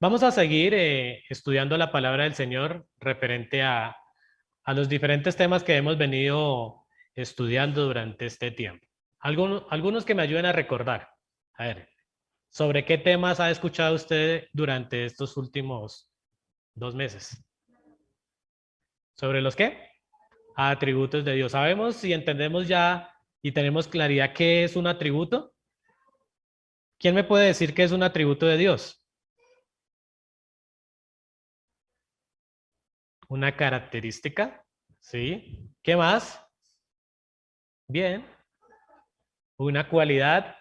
Vamos a seguir estudiando la palabra del Señor referente a los diferentes temas que hemos venido estudiando durante este tiempo. Algunos que me ayuden a recordar. A ver, ¿sobre qué temas ha escuchado usted durante estos últimos 2 meses? ¿Sobre los qué? Atributos de Dios. ¿Sabemos si entendemos ya y tenemos claridad qué es un atributo? ¿Quién me puede decir qué es un atributo de Dios? Una característica, ¿sí? ¿Qué más? Bien, una cualidad,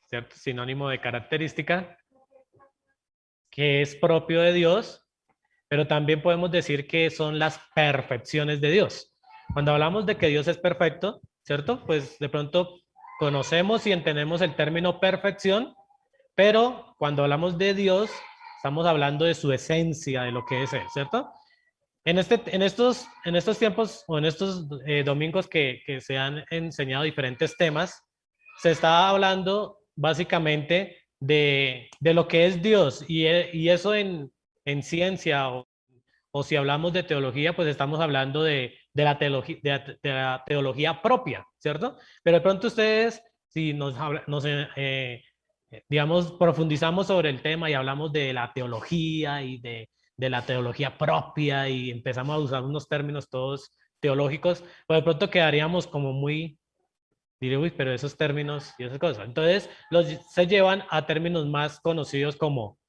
¿cierto? Sinónimo de característica, que es propio de Dios, pero también podemos decir que son las perfecciones de Dios. Cuando hablamos de que Dios es perfecto, ¿cierto? Pues de pronto conocemos y entendemos el término perfección, pero cuando hablamos de Dios, estamos hablando de su esencia, de lo que es Él, ¿cierto? En estos tiempos o en estos domingos que se han enseñado diferentes temas, se está hablando básicamente de lo que es Dios y eso en ciencia o si hablamos de teología, pues estamos hablando de la teología, de la teología propia, ¿cierto? Pero de pronto ustedes, si digamos, profundizamos sobre el tema y hablamos de la teología y de la teología propia y empezamos a usar unos términos todos teológicos, pues de pronto quedaríamos como muy, diré, uy, pero esos términos y esas cosas. Entonces, se llevan a términos más conocidos como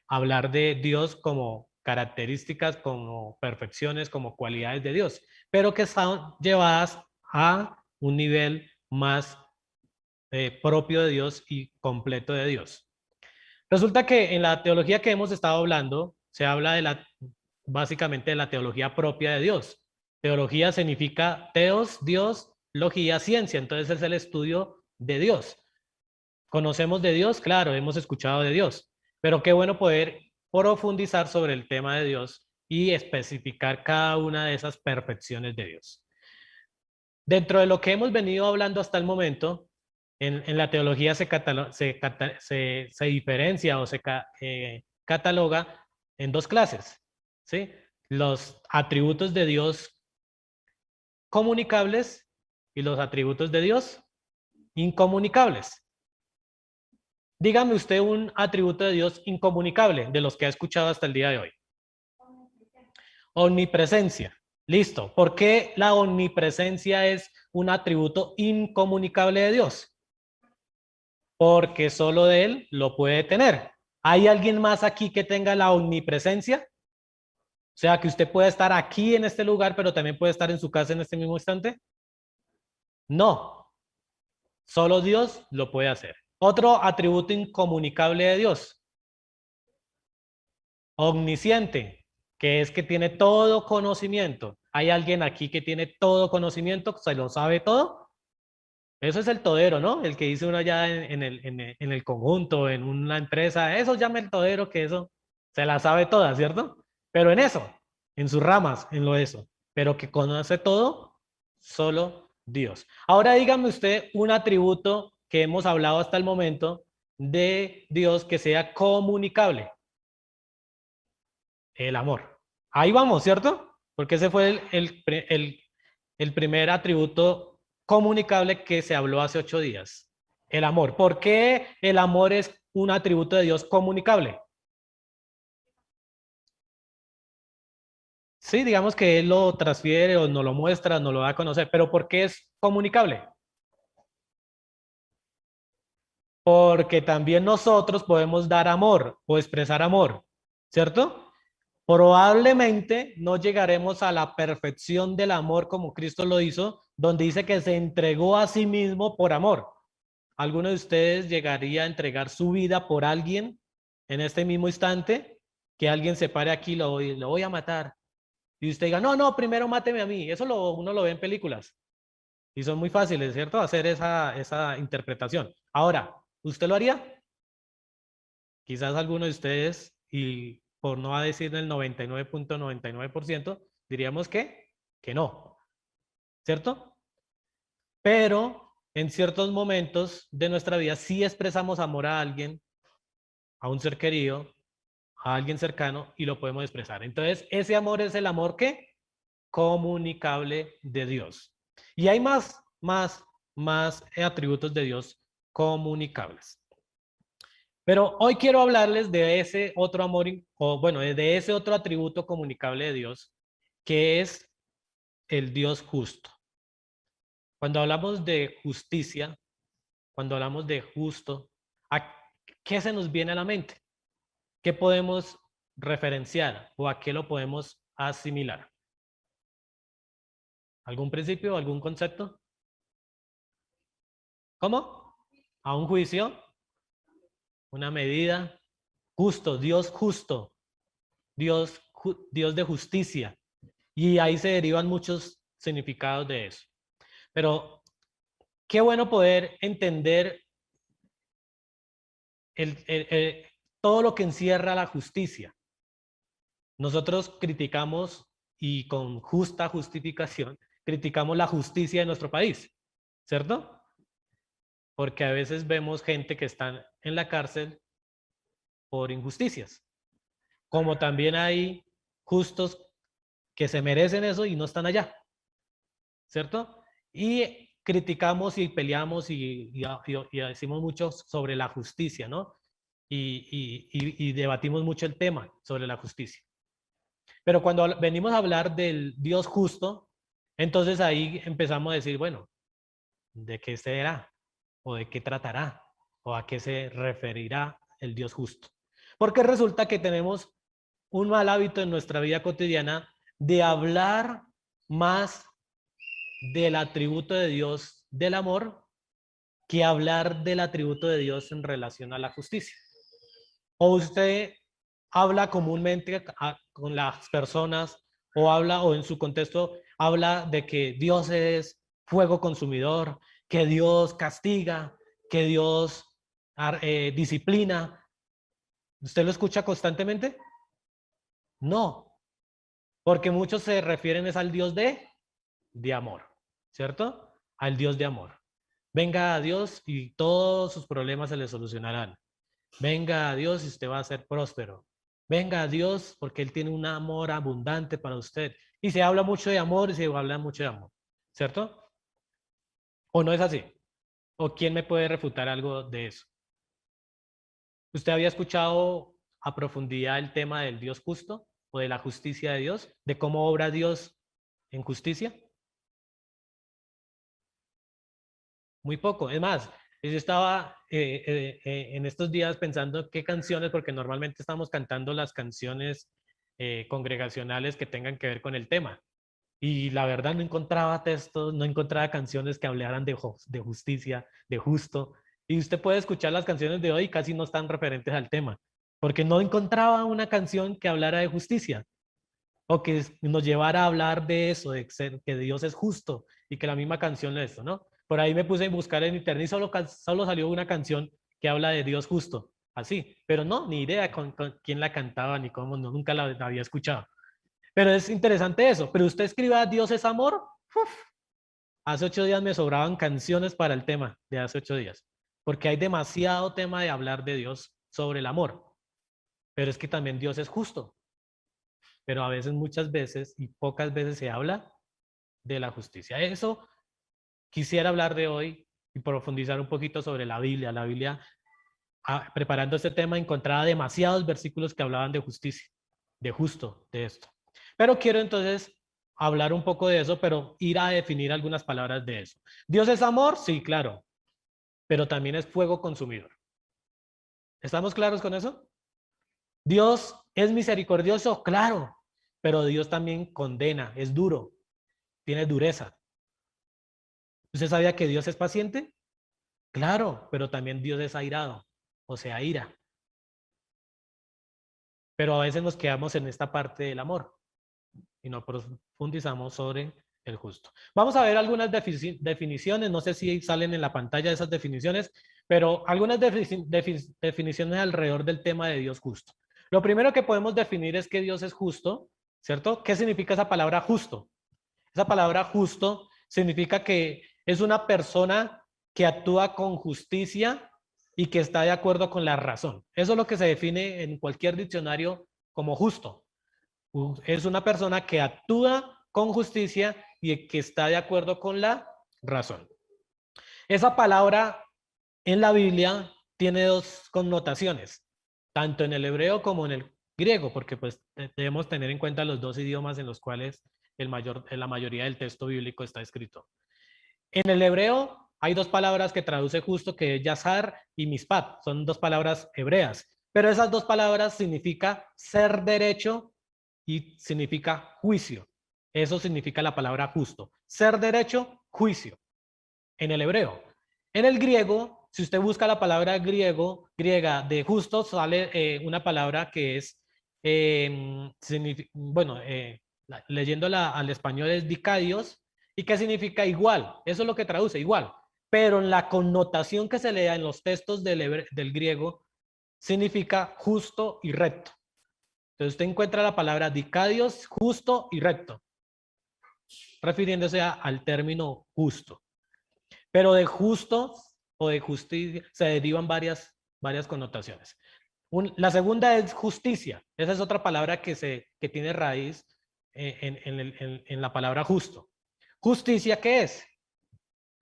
hablar de Dios como características, como perfecciones, como cualidades de Dios, pero que están llevadas a un nivel más propio de Dios y completo de Dios. Resulta que en la teología que hemos estado hablando, se habla básicamente de la teología propia de Dios. Teología significa teos, Dios, logía, ciencia. Entonces es el estudio de Dios. ¿Conocemos de Dios? Claro, hemos escuchado de Dios. Pero qué bueno poder profundizar sobre el tema de Dios y especificar cada una de esas perfecciones de Dios. Dentro de lo que hemos venido hablando hasta el momento, en la teología se diferencia o cataloga en dos clases, ¿sí? Los atributos de Dios comunicables y los atributos de Dios incomunicables. Dígame usted un atributo de Dios incomunicable de los que ha escuchado hasta el día de hoy. Omnipresencia. Listo. ¿Por qué la omnipresencia es un atributo incomunicable de Dios? Porque solo de Él lo puede tener. ¿Hay alguien más aquí que tenga la omnipresencia? O sea, que usted puede estar aquí en este lugar, pero también puede estar en su casa en este mismo instante. No. Solo Dios lo puede hacer. Otro atributo incomunicable de Dios. Omnisciente, que es que tiene todo conocimiento. ¿Hay alguien aquí que tiene todo conocimiento, se lo sabe todo? Eso es el todero, ¿no? El que dice uno allá en el conjunto, en una empresa, eso llama el todero, que eso se la sabe toda, ¿cierto? Pero en eso, en sus ramas, en lo eso. Pero que conoce todo, solo Dios. Ahora dígame usted un atributo que hemos hablado hasta el momento de Dios que sea comunicable. El amor. Ahí vamos, ¿cierto? Porque ese fue el primer atributo comunicable que se habló hace 8 días. El amor. ¿Por qué el amor es un atributo de Dios comunicable? Sí, digamos que Él lo transfiere o nos lo muestra, nos lo da a conocer, pero ¿por qué es comunicable? Porque también nosotros podemos dar amor o expresar amor, ¿cierto? Probablemente no llegaremos a la perfección del amor como Cristo lo hizo, donde dice que se entregó a sí mismo por amor. ¿Alguno de ustedes llegaría a entregar su vida por alguien en este mismo instante? Que alguien se pare aquí y lo voy a matar. Y usted diga, no, no, primero máteme a mí. Eso uno lo ve en películas. Y son muy fáciles, ¿cierto? Hacer esa interpretación. Ahora, ¿usted lo haría? Quizás alguno de ustedes, y por no decir el 99.99%, diríamos que no, ¿cierto? Pero en ciertos momentos de nuestra vida sí expresamos amor a alguien, a un ser querido, a alguien cercano y lo podemos expresar. Entonces, ese amor es el amor que comunicable de Dios. Y hay más atributos de Dios comunicables. Pero hoy quiero hablarles de ese otro amor, o bueno, de ese otro atributo comunicable de Dios, que es el Dios justo. Cuando hablamos de justicia, cuando hablamos de justo, ¿a qué se nos viene a la mente? ¿Qué podemos referenciar o a qué lo podemos asimilar? ¿Algún principio, algún concepto? ¿Cómo? ¿A un juicio? ¿Una medida? Justo, Dios de justicia. Y ahí se derivan muchos significados de eso. Pero qué bueno poder entender todo lo que encierra la justicia. Nosotros criticamos, y con justa justificación, criticamos la justicia de nuestro país, ¿cierto? Porque a veces vemos gente que está en la cárcel por injusticias, como también hay justos que se merecen eso y no están allá, ¿cierto? Y criticamos y peleamos y decimos mucho sobre la justicia, ¿no? Y debatimos mucho el tema sobre la justicia. Pero cuando venimos a hablar del Dios justo, entonces ahí empezamos a decir, bueno, ¿de qué será? ¿O de qué tratará? ¿O a qué se referirá el Dios justo? Porque resulta que tenemos un mal hábito en nuestra vida cotidiana de hablar más del atributo de Dios del amor que hablar del atributo de Dios en relación a la justicia. O usted habla comúnmente con las personas o habla o en su contexto habla de que Dios es fuego consumidor, que Dios castiga, que Dios disciplina. ¿Usted lo escucha constantemente? No, porque muchos se refieren es al Dios de amor, ¿cierto? Al Dios de amor. Venga a Dios y todos sus problemas se le solucionarán. Venga a Dios y usted va a ser próspero. Venga a Dios porque Él tiene un amor abundante para usted. Y se habla mucho de amor y se habla mucho de amor, ¿cierto? ¿O no es así? ¿O quién me puede refutar algo de eso? ¿Usted había escuchado a profundidad el tema del Dios justo o de la justicia de Dios? ¿De cómo obra Dios en justicia? Muy poco. Es más, yo estaba en estos días pensando qué canciones, porque normalmente estamos cantando las canciones congregacionales que tengan que ver con el tema. Y la verdad no encontraba textos, no encontraba canciones que hablaran de justicia, de justo. Y usted puede escuchar las canciones de hoy y casi no están referentes al tema, porque no encontraba una canción que hablara de justicia o que nos llevara a hablar de eso, de que Dios es justo y que la misma canción es esto, ¿no? Por ahí me puse a buscar en internet y solo salió una canción que habla de Dios justo, así, pero no, ni idea con quién la cantaba ni cómo, no, nunca la había escuchado. Pero es interesante eso. Pero usted escriba Dios es amor. Uf, hace 8 días me sobraban canciones para el tema de hace 8 días. Porque hay demasiado tema de hablar de Dios sobre el amor. Pero es que también Dios es justo. Pero a veces, muchas veces y pocas veces se habla de la justicia. Eso quisiera hablar de hoy y profundizar un poquito sobre la Biblia. La Biblia, preparando este tema, encontraba demasiados versículos que hablaban de justicia, de justo, de esto. Pero quiero entonces hablar un poco de eso, pero ir a definir algunas palabras de eso. ¿Dios es amor? Sí, claro, pero también es fuego consumidor. ¿Estamos claros con eso? ¿Dios es misericordioso? Claro, pero Dios también condena, es duro, tiene dureza. ¿Usted sabía que Dios es paciente? Claro, pero también Dios es airado, o sea, ira. Pero a veces nos quedamos en esta parte del amor y no profundizamos sobre el justo. Vamos a ver algunas definiciones, no sé si salen en la pantalla esas definiciones, pero algunas definiciones alrededor del tema de Dios justo. Lo primero que podemos definir es que Dios es justo, ¿cierto? ¿Qué significa esa palabra justo? Esa palabra justo significa que es una persona que actúa con justicia y que está de acuerdo con la razón. Eso es lo que se define en cualquier diccionario como justo. Es una persona que actúa con justicia y que está de acuerdo con la razón. Esa palabra en la Biblia tiene dos connotaciones, tanto en el hebreo como en el griego, porque pues debemos tener en cuenta los dos idiomas en los cuales la mayoría del texto bíblico está escrito. En el hebreo hay dos palabras que traduce justo, que es yazar y mispat, son dos palabras hebreas, pero esas dos palabras significa ser derecho y significa juicio. Eso significa la palabra justo, ser derecho, juicio, en el hebreo. En el griego, si usted busca la palabra griega de justo, sale una palabra que es, bueno, leyéndola al español es dikaios, y que significa igual. Eso es lo que traduce, igual. Pero en la connotación que se le da en los textos del griego, significa justo y recto. Entonces usted encuentra la palabra dikaios, justo y recto, refiriéndose al término justo. Pero de justo o de justicia se derivan varias connotaciones. La segunda es justicia. Esa es otra palabra que tiene raíz en la palabra justo. Justicia, ¿qué es?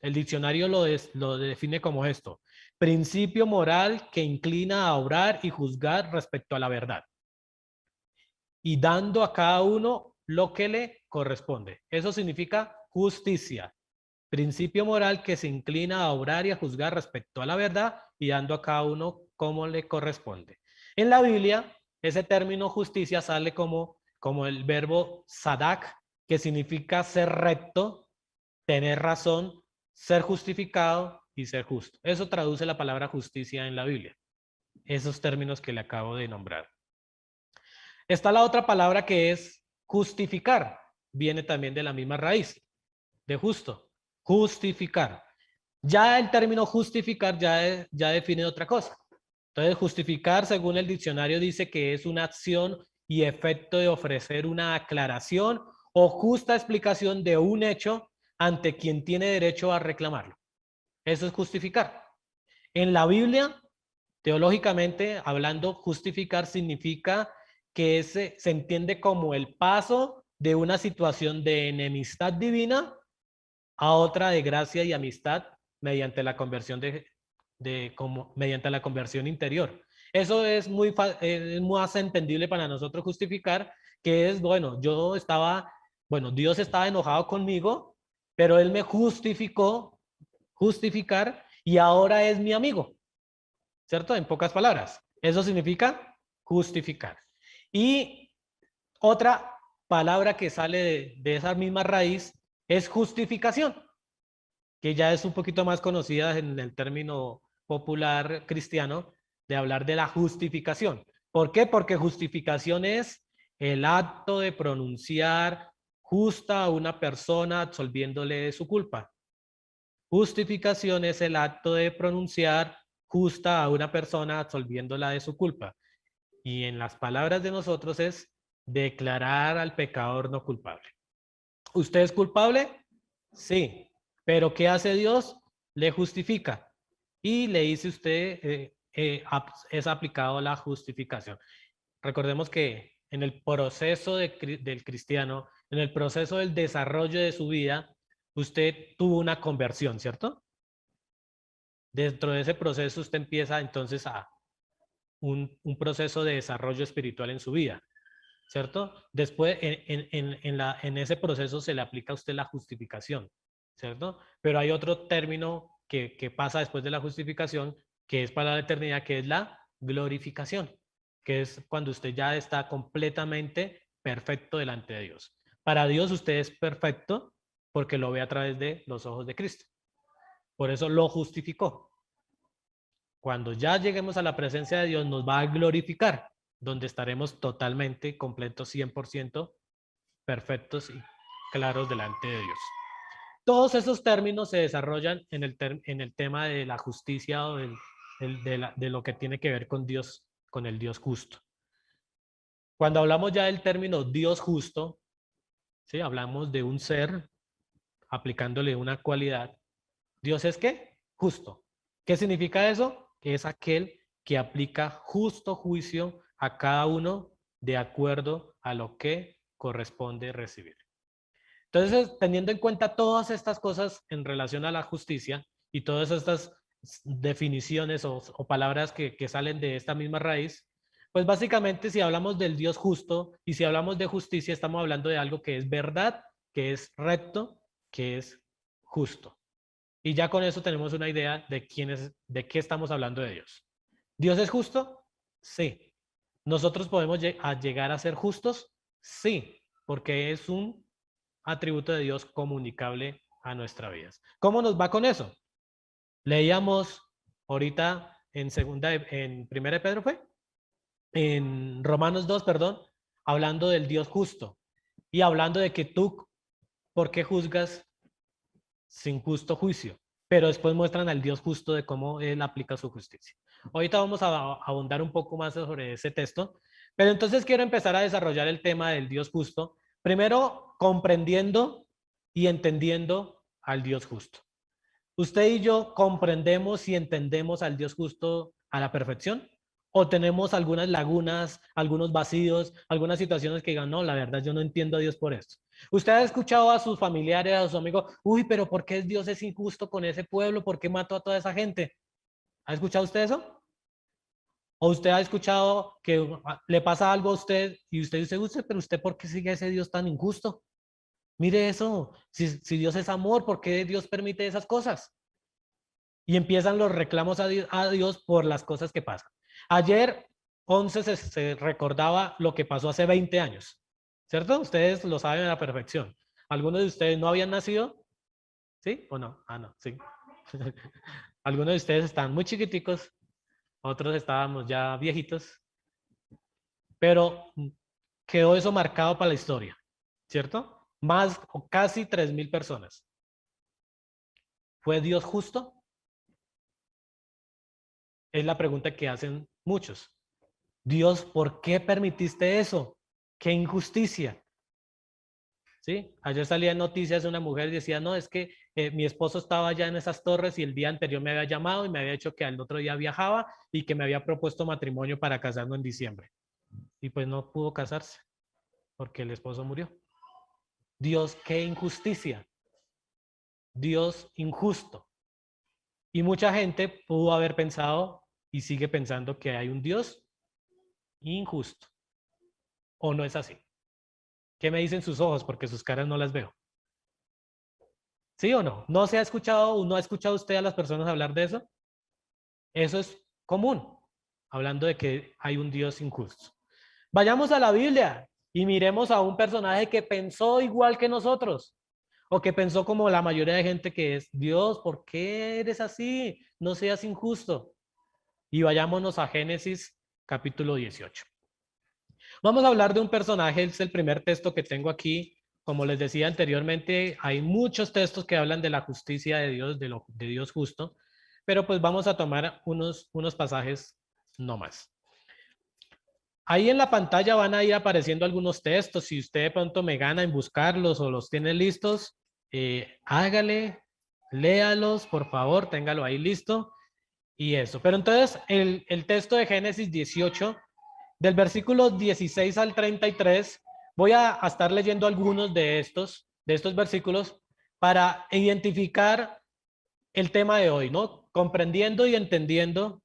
El diccionario lo define como esto: principio moral que inclina a obrar y juzgar respecto a la verdad, y dando a cada uno lo que le corresponde. Eso significa justicia. Principio moral que se inclina a obrar y a juzgar respecto a la verdad y dando a cada uno como le corresponde. En la Biblia, ese término justicia sale como el verbo sadak, que significa ser recto, tener razón, ser justificado y ser justo. Eso traduce la palabra justicia en la Biblia. Esos términos que le acabo de nombrar. Está la otra palabra que es justificar. Viene también de la misma raíz, de justo. Justificar. Ya el término justificar ya define otra cosa. Entonces, justificar, según el diccionario, dice que es una acción y efecto de ofrecer una aclaración o justa explicación de un hecho ante quien tiene derecho a reclamarlo. Eso es justificar. En la Biblia, teológicamente hablando, justificar significa que se entiende como el paso de una situación de enemistad divina a otra de gracia y amistad mediante la conversión mediante la conversión interior. Eso es más entendible para nosotros justificar, que es, bueno, Dios estaba enojado conmigo, pero Él me justificar, y ahora es mi amigo, ¿cierto? En pocas palabras, eso significa justificar. Y otra palabra que sale de esa misma raíz es justificación, que ya es un poquito más conocida en el término popular cristiano, de hablar de la justificación. ¿Por qué? Porque justificación es el acto de pronunciar justa a una persona absolviéndole de su culpa. Justificación es el acto de pronunciar justa a una persona absolviéndola de su culpa. Y en las palabras de nosotros es declarar al pecador no culpable. ¿Usted es culpable? Sí. Pero ¿qué hace Dios? Le justifica. Y le dice usted, es aplicado la justificación. Recordemos que en el proceso del cristiano, en el proceso del desarrollo de su vida, usted tuvo una conversión, ¿cierto? Dentro de ese proceso usted empieza entonces a un proceso de desarrollo espiritual en su vida, ¿cierto? Después, en ese proceso se le aplica a usted la justificación, ¿cierto? Pero hay otro término que pasa después de la justificación, que es para la eternidad, que es la glorificación, que es cuando usted ya está completamente perfecto delante de Dios. Para Dios usted es perfecto porque lo ve a través de los ojos de Cristo. Por eso lo justificó. Cuando ya lleguemos a la presencia de Dios, nos va a glorificar, donde estaremos totalmente, completos, 100% perfectos y claros delante de Dios. Todos esos términos se desarrollan en el tema de la justicia o de lo que tiene que ver con Dios, con el Dios justo. Cuando hablamos ya del término Dios justo, ¿sí? Hablamos de un ser aplicándole una cualidad. ¿Dios es qué? Justo. ¿Qué significa eso? es aquel que aplica justo juicio a cada uno de acuerdo a lo que corresponde recibir. Entonces, teniendo en cuenta todas estas cosas en relación a la justicia y todas estas definiciones o palabras que salen de esta misma raíz, pues básicamente si hablamos del Dios justo y si hablamos de justicia, estamos hablando de algo que es verdad, que es recto, que es justo. Y ya con eso tenemos una idea de de qué estamos hablando de Dios. ¿Dios es justo? Sí. ¿Nosotros podemos llegar a ser justos? Sí, porque es un atributo de Dios comunicable a nuestras vidas. ¿Cómo nos va con eso? Leíamos ahorita en primera de Pedro fue, en Romanos 2, perdón, hablando del Dios justo y hablando de que tú, ¿por qué juzgas sin justo juicio? Pero después muestran al Dios justo de cómo Él aplica su justicia. Ahorita vamos a abundar un poco más sobre ese texto, pero entonces quiero empezar a desarrollar el tema del Dios justo, primero comprendiendo y entendiendo al Dios justo. ¿Usted y yo comprendemos y entendemos al Dios justo a la perfección? ¿O tenemos algunas lagunas, algunos vacíos, algunas situaciones que digan, no, la verdad yo no entiendo a Dios por esto? ¿Usted ha escuchado a sus familiares, a sus amigos, uy, pero ¿por qué Dios es injusto con ese pueblo? ¿Por qué mató a toda esa gente? ¿Ha escuchado usted eso? ¿O usted ha escuchado que le pasa algo a usted y usted dice, pero usted ¿por qué sigue a ese Dios tan injusto? Mire eso, si Dios es amor, ¿por qué Dios permite esas cosas? Y empiezan los reclamos a Dios por las cosas que pasan. Ayer 11 se recordaba lo que pasó hace 20 años, ¿cierto? Ustedes lo saben a la perfección. ¿Algunos de ustedes no habían nacido? ¿Sí o no? Ah, no, sí. Algunos de ustedes están muy chiquiticos, otros estábamos ya viejitos, pero quedó eso marcado para la historia, ¿cierto? Más o casi 3.000 personas. ¿Fue Dios justo? Es la pregunta que hacen muchos. Dios, ¿por qué permitiste eso? ¡Qué injusticia! ¿Sí? Ayer salía en noticias de una mujer y decía, no, es que mi esposo estaba allá en esas torres y el día anterior me había llamado y me había dicho que al otro día viajaba y que me había propuesto matrimonio para casarnos en diciembre. Y pues no pudo casarse porque el esposo murió. Dios, qué injusticia. Dios injusto. Y mucha gente pudo haber pensado y sigue pensando que hay un Dios injusto. ¿O no es así? ¿Qué me dicen sus ojos? Porque sus caras no las veo. ¿Sí o no? ¿No se ha escuchado o no ha escuchado usted a las personas hablar de eso? Eso es común, hablando de que hay un Dios injusto. Vayamos a la Biblia y miremos a un personaje que pensó igual que nosotros, o que pensó como la mayoría de gente que es, Dios, ¿por qué eres así? No seas injusto. Y vayámonos a Génesis capítulo 18. Vamos a hablar de un personaje, es el primer texto que tengo aquí. Como les decía anteriormente, hay muchos textos que hablan de la justicia de Dios, de Dios justo, pero pues vamos a tomar unos pasajes no más. Ahí en la pantalla van a ir apareciendo algunos textos. Si usted de pronto me gana en buscarlos o los tiene listos, hágale, léalos, por favor, téngalo ahí listo y eso. Pero entonces el texto de Génesis 18 del versículo 16 al 33, voy a estar leyendo algunos de estos versículos para identificar el tema de hoy, ¿no? Comprendiendo y entendiendo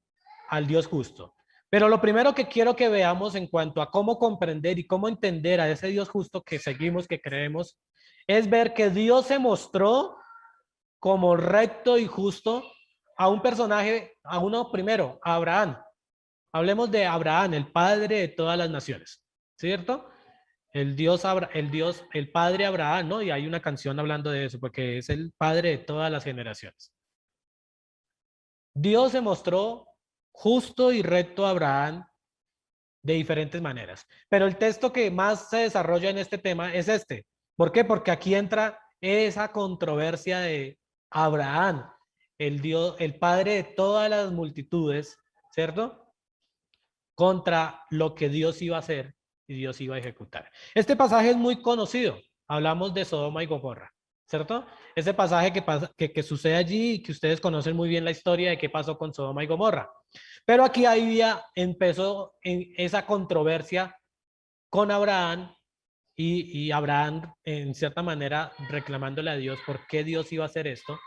al Dios justo. Pero lo primero que quiero que veamos en cuanto a cómo comprender y cómo entender a ese Dios justo que seguimos, que creemos, es ver que Dios se mostró como recto y justo a un personaje, a uno primero, a Abraham. Hablemos de Abraham, el padre de todas las naciones, ¿cierto? El padre Abraham, ¿no? Y hay una canción hablando de eso, porque es el padre de todas las generaciones. Dios se mostró justo y recto a Abraham de diferentes maneras. Pero el texto que más se desarrolla en este tema es este. ¿Por qué? Porque aquí entra esa controversia de Abraham, el Dios, el padre de todas las multitudes, ¿cierto? Contra lo que Dios iba a hacer y Dios iba a ejecutar. Este pasaje es muy conocido. Hablamos de Sodoma y Gomorra, ¿cierto? Ese pasaje que sucede allí y que ustedes conocen muy bien la historia de qué pasó con Sodoma y Gomorra. Pero aquí empezó en esa controversia con Abraham y Abraham, en cierta manera, reclamándole a Dios por qué Dios iba a hacer esto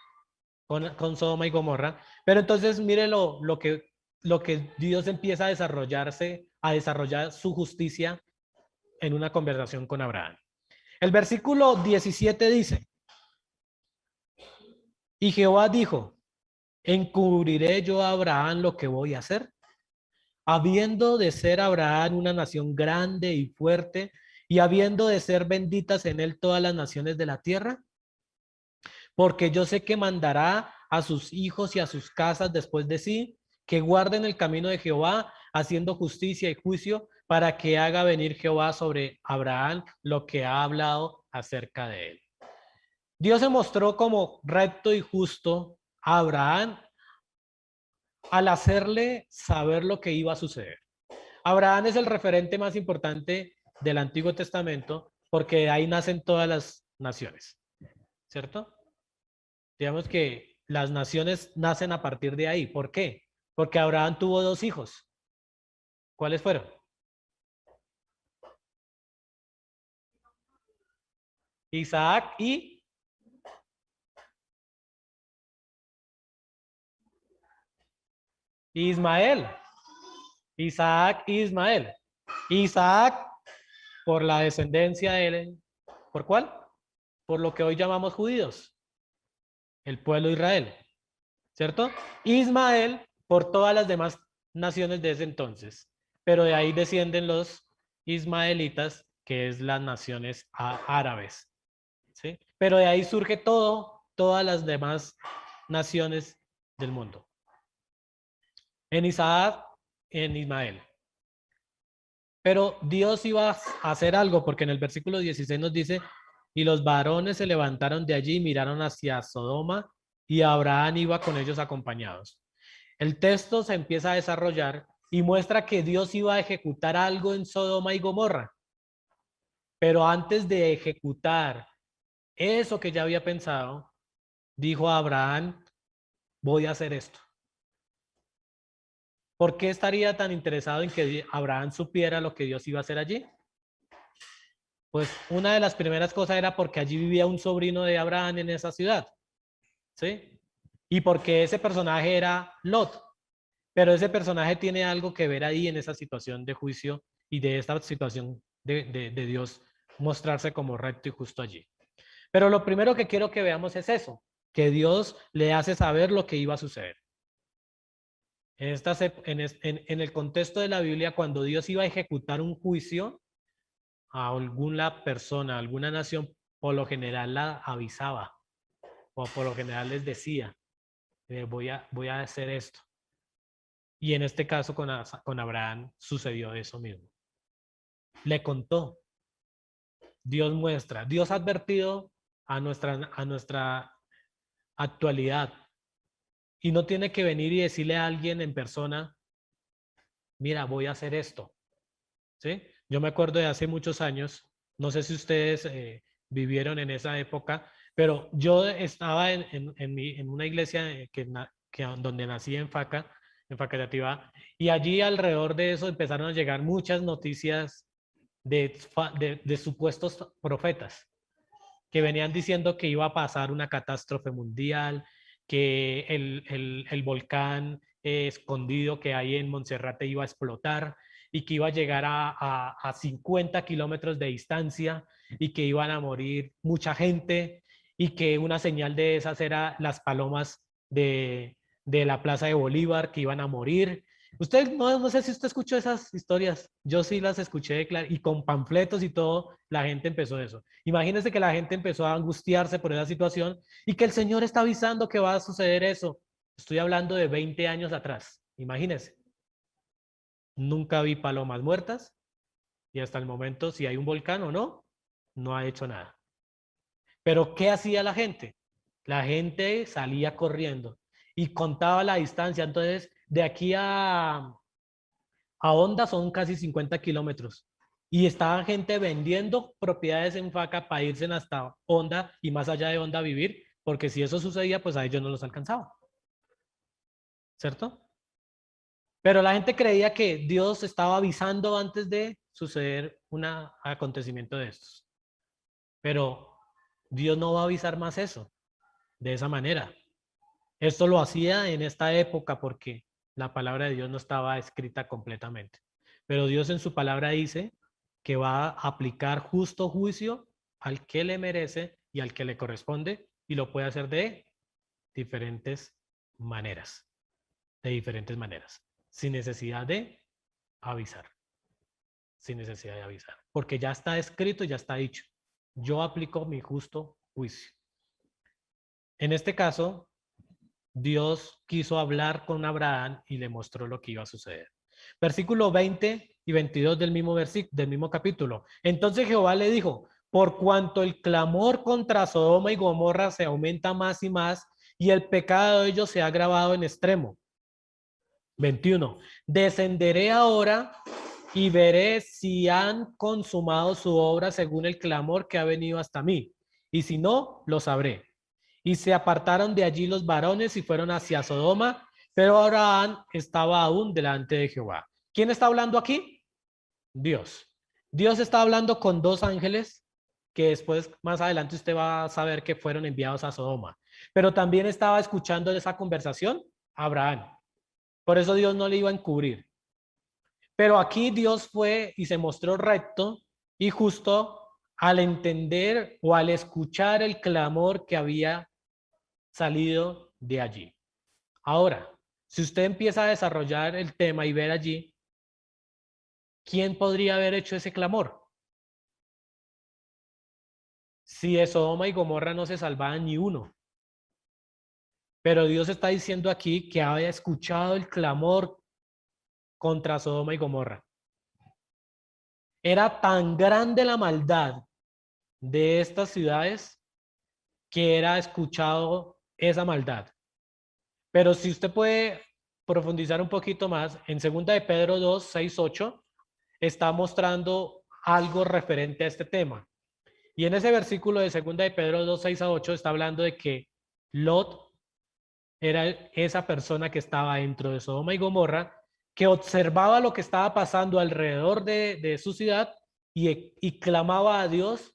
con Sodoma y Gomorra. Pero entonces, mire lo que Dios empieza a desarrollar su justicia en una conversación con Abraham. El versículo 17 dice, y Jehová dijo, ¿encubriré yo a Abraham lo que voy a hacer? Habiendo de ser Abraham una nación grande y fuerte, y habiendo de ser benditas en él todas las naciones de la tierra, porque yo sé que mandará a sus hijos y a sus casas después de sí, que guarden el camino de Jehová, haciendo justicia y juicio, para que haga venir Jehová sobre Abraham lo que ha hablado acerca de él. Dios se mostró como recto y justo a Abraham al hacerle saber lo que iba a suceder. Abraham es el referente más importante del Antiguo Testamento porque de ahí nacen todas las naciones, ¿cierto? Digamos que las naciones nacen a partir de ahí. ¿Por qué? Porque Abraham tuvo dos hijos. ¿Cuáles fueron? Isaac y Ismael. Isaac y Ismael. Isaac por la descendencia de él. ¿Por cuál? Por lo que hoy llamamos judíos, el pueblo de Israel, ¿cierto? Ismael por todas las demás naciones de ese entonces, pero de ahí descienden los ismaelitas, que es las naciones árabes, ¿sí? Pero de ahí surge todas las demás naciones del mundo. En Isaac, en Ismael. Pero Dios iba a hacer algo, porque en el versículo 16 nos dice, y los varones se levantaron de allí y miraron hacia Sodoma, y Abraham iba con ellos acompañados. El texto se empieza a desarrollar y muestra que Dios iba a ejecutar algo en Sodoma y Gomorra. Pero antes de ejecutar eso que ya había pensado, dijo a Abraham, voy a hacer esto. ¿Por qué estaría tan interesado en que Abraham supiera lo que Dios iba a hacer allí? Pues una de las primeras cosas era porque allí vivía un sobrino de Abraham en esa ciudad, ¿sí? Y porque ese personaje era Lot. Pero ese personaje tiene algo que ver ahí en esa situación de juicio y de esta situación de Dios mostrarse como recto y justo allí. Pero lo primero que quiero que veamos es eso, que Dios le hace saber lo que iba a suceder. En el contexto de la Biblia, cuando Dios iba a ejecutar un juicio a alguna persona, a alguna nación, por lo general la avisaba o por lo general les decía, voy a hacer esto. Y en este caso con Abraham sucedió eso mismo. Le contó, Dios muestra, Dios ha advertido a nuestra actualidad y no tiene que venir y decirle a alguien en persona, mira, voy a hacer esto. ¿Sí? Yo me acuerdo de hace muchos años, no sé si ustedes vivieron en esa época, pero yo estaba en una iglesia donde nací en Facatativá, y allí alrededor de eso empezaron a llegar muchas noticias de supuestos profetas que venían diciendo que iba a pasar una catástrofe mundial, que el volcán escondido que hay en Monserrate iba a explotar y que iba a llegar a 50 kilómetros de distancia y que iban a morir mucha gente y que una señal de esas era las palomas de la Plaza de Bolívar que iban a morir. Usted, no sé si usted escuchó esas historias, yo sí las escuché, y con panfletos y todo, la gente empezó eso. Imagínense que la gente empezó a angustiarse por esa situación y que el Señor está avisando que va a suceder eso. Estoy hablando de 20 años atrás, imagínense. Nunca vi palomas muertas y hasta el momento, si hay un volcán o no, no ha hecho nada. Pero ¿qué hacía la gente? La gente salía corriendo y contaba la distancia. Entonces, de aquí a Honda son casi 50 kilómetros. Y estaba gente vendiendo propiedades en Faca para irse hasta Honda y más allá de Honda a vivir, porque si eso sucedía, pues a ellos no los alcanzaba, ¿cierto? Pero la gente creía que Dios estaba avisando antes de suceder un acontecimiento de estos. Pero Dios no va a avisar más eso, de esa manera. Esto lo hacía en esta época porque la palabra de Dios no estaba escrita completamente. Pero Dios en su palabra dice que va a aplicar justo juicio al que le merece y al que le corresponde y lo puede hacer de diferentes maneras, sin necesidad de avisar, sin necesidad de avisar, porque ya está escrito, ya está dicho. Yo aplico mi justo juicio. En este caso, Dios quiso hablar con Abraham y le mostró lo que iba a suceder. Versículo 20 y 22 del mismo capítulo. Entonces Jehová le dijo, por cuanto el clamor contra Sodoma y Gomorra se aumenta más y más, y el pecado de ellos se ha agravado en extremo. 21. Descenderé ahora y veré si han consumado su obra según el clamor que ha venido hasta mí, y si no, lo sabré. Y se apartaron de allí los varones y fueron hacia Sodoma, pero Abraham estaba aún delante de Jehová. ¿Quién está hablando aquí? Dios. Dios está hablando con dos ángeles que después, más adelante, usted va a saber que fueron enviados a Sodoma. Pero también estaba escuchando esa conversación Abraham. Por eso Dios no le iba a encubrir. Pero aquí Dios fue y se mostró recto y justo al entender o al escuchar el clamor que había salido de allí. Ahora, si usted empieza a desarrollar el tema y ver allí, ¿quién podría haber hecho ese clamor? Si de Sodoma y Gomorra no se salvaban ni uno. Pero Dios está diciendo aquí que había escuchado el clamor contra Sodoma y Gomorra. Era tan grande la maldad de estas ciudades que era escuchado esa maldad. Pero si usted puede profundizar un poquito más, en 2 de Pedro 2, 6, 8, está mostrando algo referente a este tema. Y en ese versículo de 2 de Pedro 2, 6 a 8 está hablando de que Lot era esa persona que estaba dentro de Sodoma y Gomorra, que observaba lo que estaba pasando alrededor de su ciudad y clamaba a Dios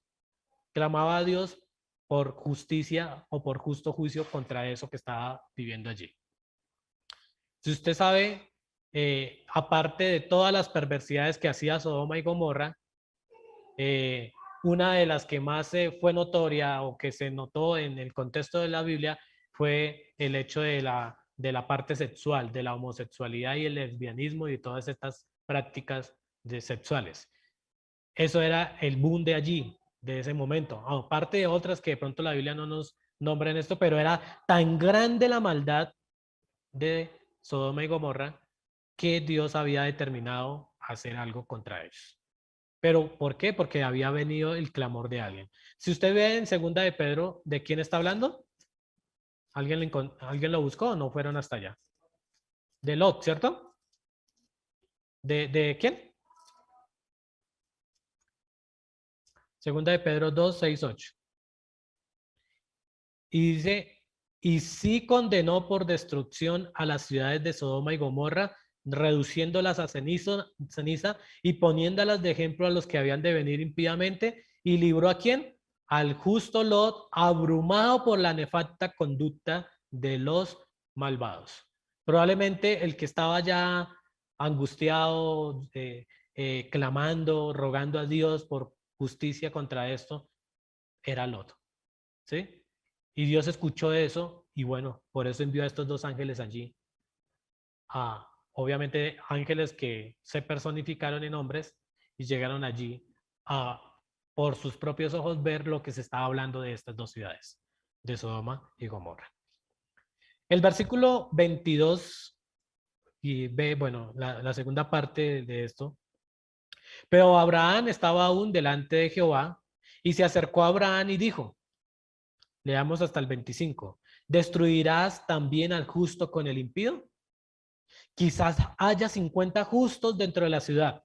por justicia o por justo juicio contra eso que estaba viviendo allí. Si usted sabe, aparte de todas las perversidades que hacía Sodoma y Gomorra, una de las que más fue notoria o que se notó en el contexto de la Biblia fue el hecho de la parte sexual, de la homosexualidad y el lesbianismo y todas estas prácticas sexuales. Eso era el boom de allí, de ese momento. Aparte de otras que de pronto la Biblia no nos nombra en esto, pero era tan grande la maldad de Sodoma y Gomorra que Dios había determinado hacer algo contra ellos. ¿Pero por qué? Porque había venido el clamor de alguien. Si usted ve en 2 de Pedro, ¿de quién está hablando? ¿Alguien lo buscó o no fueron hasta allá? De Lot, ¿cierto? ¿De quién? 2 de Pedro 2, 6, 8. Y dice, y sí condenó por destrucción a las ciudades de Sodoma y Gomorra, reduciéndolas a ceniza y poniéndolas de ejemplo a los que habían de venir impíamente, y libró ¿a quién? Al justo Lot, abrumado por la nefasta conducta de los malvados. Probablemente el que estaba ya angustiado, clamando, rogando a Dios por justicia contra esto, era Lot. ¿Sí? Y Dios escuchó eso y bueno, por eso envió a estos dos ángeles allí. Obviamente ángeles que se personificaron en hombres y llegaron allí a, por sus propios ojos, ver lo que se estaba hablando de estas dos ciudades, de Sodoma y Gomorra. El versículo 22 y ve, bueno, la segunda parte de esto. Pero Abraham estaba aún delante de Jehová y se acercó a Abraham y dijo, leamos hasta el 25. ¿Destruirás también al justo con el impío? Quizás haya 50 justos dentro de la ciudad.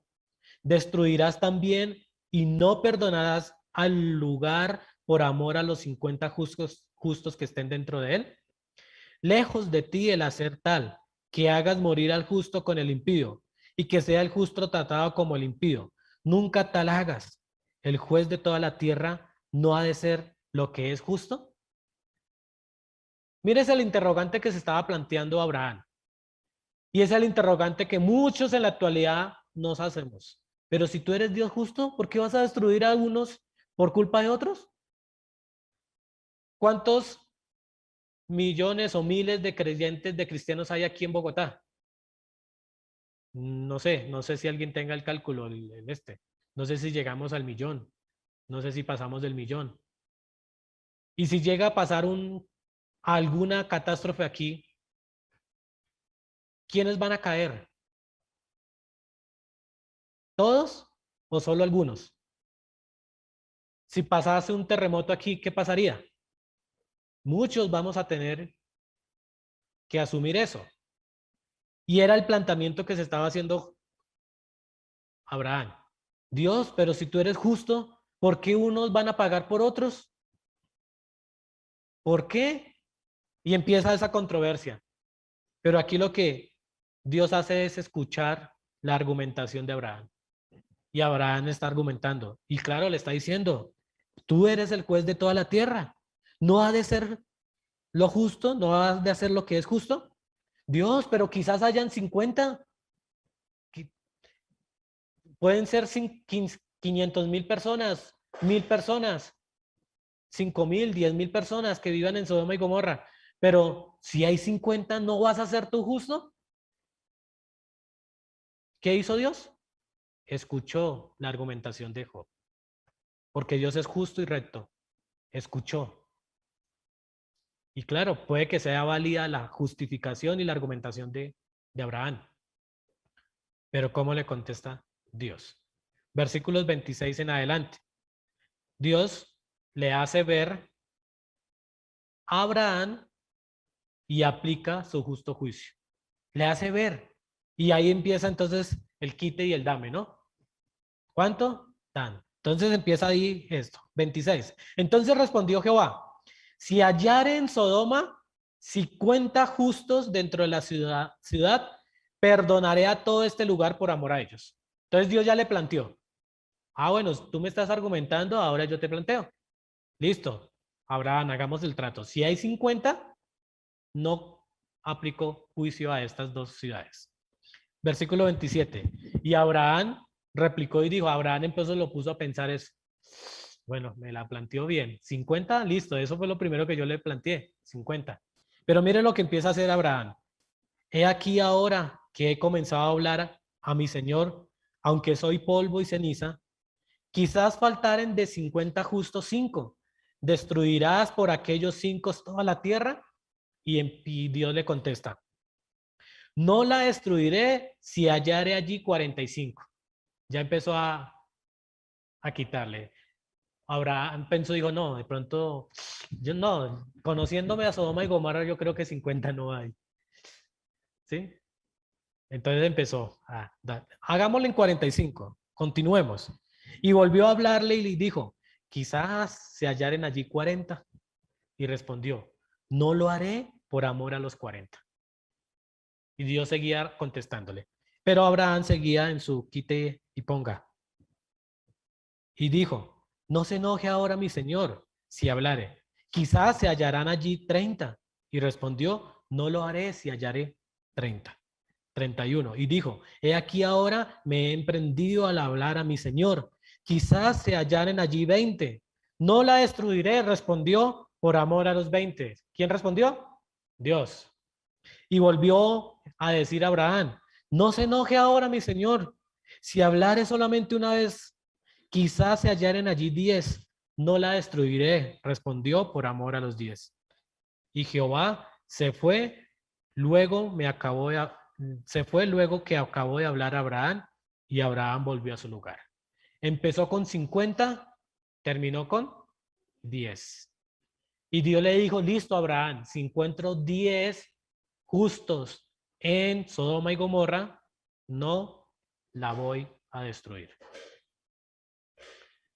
Destruirás también y no perdonarás al lugar por amor a los 50 justos que estén dentro de él. Lejos de ti el hacer tal, que hagas morir al justo con el impío, y que sea el justo tratado como el impío. Nunca tal hagas. El juez de toda la tierra no ha de ser lo que es justo. Mires el interrogante que se estaba planteando Abraham. Y es el interrogante que muchos en la actualidad nos hacemos. Pero si tú eres Dios justo, ¿por qué vas a destruir a algunos por culpa de otros? ¿Cuántos millones o miles de creyentes, de cristianos hay aquí en Bogotá? No sé si alguien tenga el cálculo en este. No sé si llegamos al millón. No sé si pasamos del millón. Y si llega a pasar alguna catástrofe aquí, ¿quiénes van a caer? ¿Todos o solo algunos? Si pasase un terremoto aquí, ¿qué pasaría? Muchos vamos a tener que asumir eso. Y era el planteamiento que se estaba haciendo Abraham. Dios, pero si tú eres justo, ¿por qué unos van a pagar por otros? ¿Por qué? Y empieza esa controversia. Pero aquí lo que Dios hace es escuchar la argumentación de Abraham. Y Abraham está argumentando. Y claro, le está diciendo, tú eres el juez de toda la tierra. ¿No ha de ser lo justo? ¿No ha de hacer lo que es justo? Dios, pero quizás hayan 50. Pueden ser 500,000 personas, 1,000 personas, 5,000, 10,000 personas que vivan en Sodoma y Gomorra. Pero si hay 50, ¿no vas a ser tú justo? ¿Qué hizo Dios? Escuchó la argumentación de Job. Porque Dios es justo y recto. Escuchó. Y claro, puede que sea válida la justificación y la argumentación de Abraham. Pero ¿cómo le contesta Dios? Versículos 26 en adelante. Dios le hace ver a Abraham y aplica su justo juicio. Le hace ver. Y ahí empieza entonces el quite y el dame, ¿no? ¿Cuánto? Tan. Entonces empieza ahí esto. 26. Entonces respondió Jehová, si hallare en Sodoma 50 justos dentro de la ciudad, perdonaré a todo este lugar por amor a ellos. Entonces Dios ya le planteó. Bueno, tú me estás argumentando, ahora yo te planteo. Listo. Abraham, hagamos el trato. Si hay 50, no aplicó juicio a estas dos ciudades. Versículo 27. Y Abraham replicó y dijo, Abraham entonces lo puso a pensar eso. Bueno, me la planteó bien. 50, listo, eso fue lo primero que yo le planteé, 50. Pero mire lo que empieza a hacer Abraham. He aquí ahora que he comenzado a hablar a mi Señor, aunque soy polvo y ceniza, quizás faltaren de 50 justos 5. ¿Destruirás por aquellos 5 toda la tierra? Y Dios le contesta, no la destruiré si hallare allí 45. Ya empezó a quitarle. Abraham pensó, dijo, no, de pronto, yo no, conociéndome a Sodoma y Gomorra, yo creo que 50 no hay. ¿Sí? Entonces empezó, hagámosle en 45, continuemos. Y volvió a hablarle y le dijo, quizás se hallaren allí 40. Y respondió, no lo haré por amor a los 40. Y Dios seguía contestándole. Pero Abraham seguía en su quite y ponga. Y dijo, no se enoje ahora mi señor si hablare. Quizás se hallarán allí 30. Y respondió, no lo haré si hallaré 30. 31. Y dijo, he aquí ahora me he emprendido al hablar a mi señor. Quizás se hallaren allí 20. No la destruiré, respondió, por amor a los 20. ¿Quién respondió? Dios. Y volvió a decir a Abraham, no se enoje ahora mi señor. Si hablare solamente una vez, quizás se hallaren allí 10. No la destruiré, respondió por amor a los 10. Y Jehová se fue luego que acabó de hablar a Abraham, y Abraham volvió a su lugar. Empezó con 50, terminó con 10. Y Dios le dijo, listo Abraham, si encuentro 10 justos en Sodoma y Gomorra, no la voy a destruir.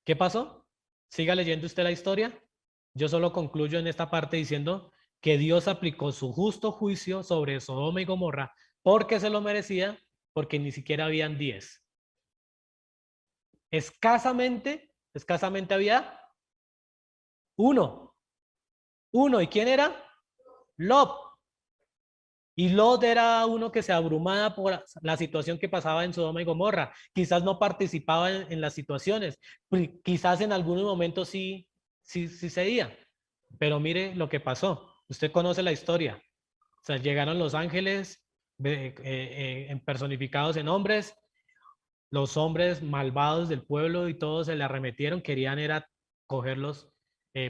¿Qué pasó? Siga leyendo usted la historia. Yo solo concluyo en esta parte diciendo que Dios aplicó su justo juicio sobre Sodoma y Gomorra porque se lo merecía, porque ni siquiera habían 10. Escasamente había uno. ¿Y quién era? Lot. Y Lot era uno que se abrumaba por la situación que pasaba en Sodoma y Gomorra. Quizás no participaba en las situaciones. Quizás en algunos momentos sí cedía. Pero mire lo que pasó. Usted conoce la historia. O sea, llegaron los ángeles personificados en hombres, los hombres malvados del pueblo y todos se le arremetieron, querían era cogerlos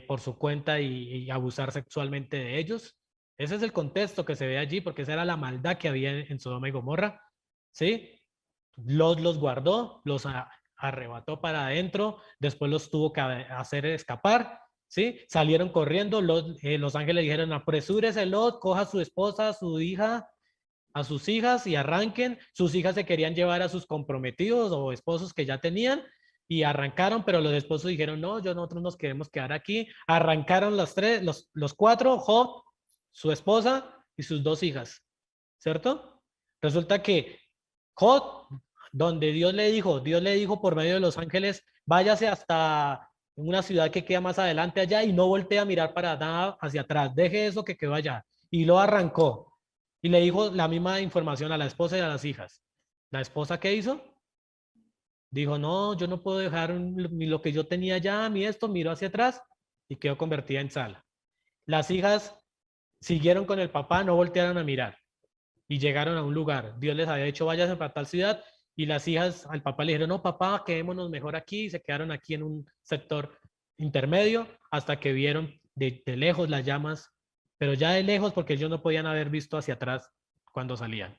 por su cuenta y abusar sexualmente de ellos. Ese es el contexto que se ve allí, porque esa era la maldad que había en Sodoma y Gomorra, ¿sí? Los guardó, arrebató para adentro, después los tuvo que hacer escapar, ¿sí? Salieron corriendo, los ángeles dijeron, apresúrese Lot, coja a su esposa, a su hija, a sus hijas y arranquen. Sus hijas se querían llevar a sus comprometidos o esposos que ya tenían y arrancaron, pero los esposos dijeron, no, nosotros nos queremos quedar aquí. Arrancaron los cuatro, Job, su esposa y sus dos hijas, ¿cierto? Resulta que Job, donde Dios le dijo por medio de los ángeles, váyase hasta una ciudad que queda más adelante allá y no voltee a mirar para nada hacia atrás, deje eso que quedó allá. Y lo arrancó. Y le dijo la misma información a la esposa y a las hijas. ¿La esposa qué hizo? Dijo, no, yo no puedo dejar lo que yo tenía ya, mi esto, miró hacia atrás y quedó convertida en sala. Las hijas siguieron con el papá, no voltearon a mirar y llegaron a un lugar. Dios les había dicho, váyanse para tal ciudad y las hijas al papá le dijeron, no, papá, quedémonos mejor aquí y se quedaron aquí en un sector intermedio hasta que vieron de lejos las llamas, pero ya de lejos porque ellos no podían haber visto hacia atrás cuando salían.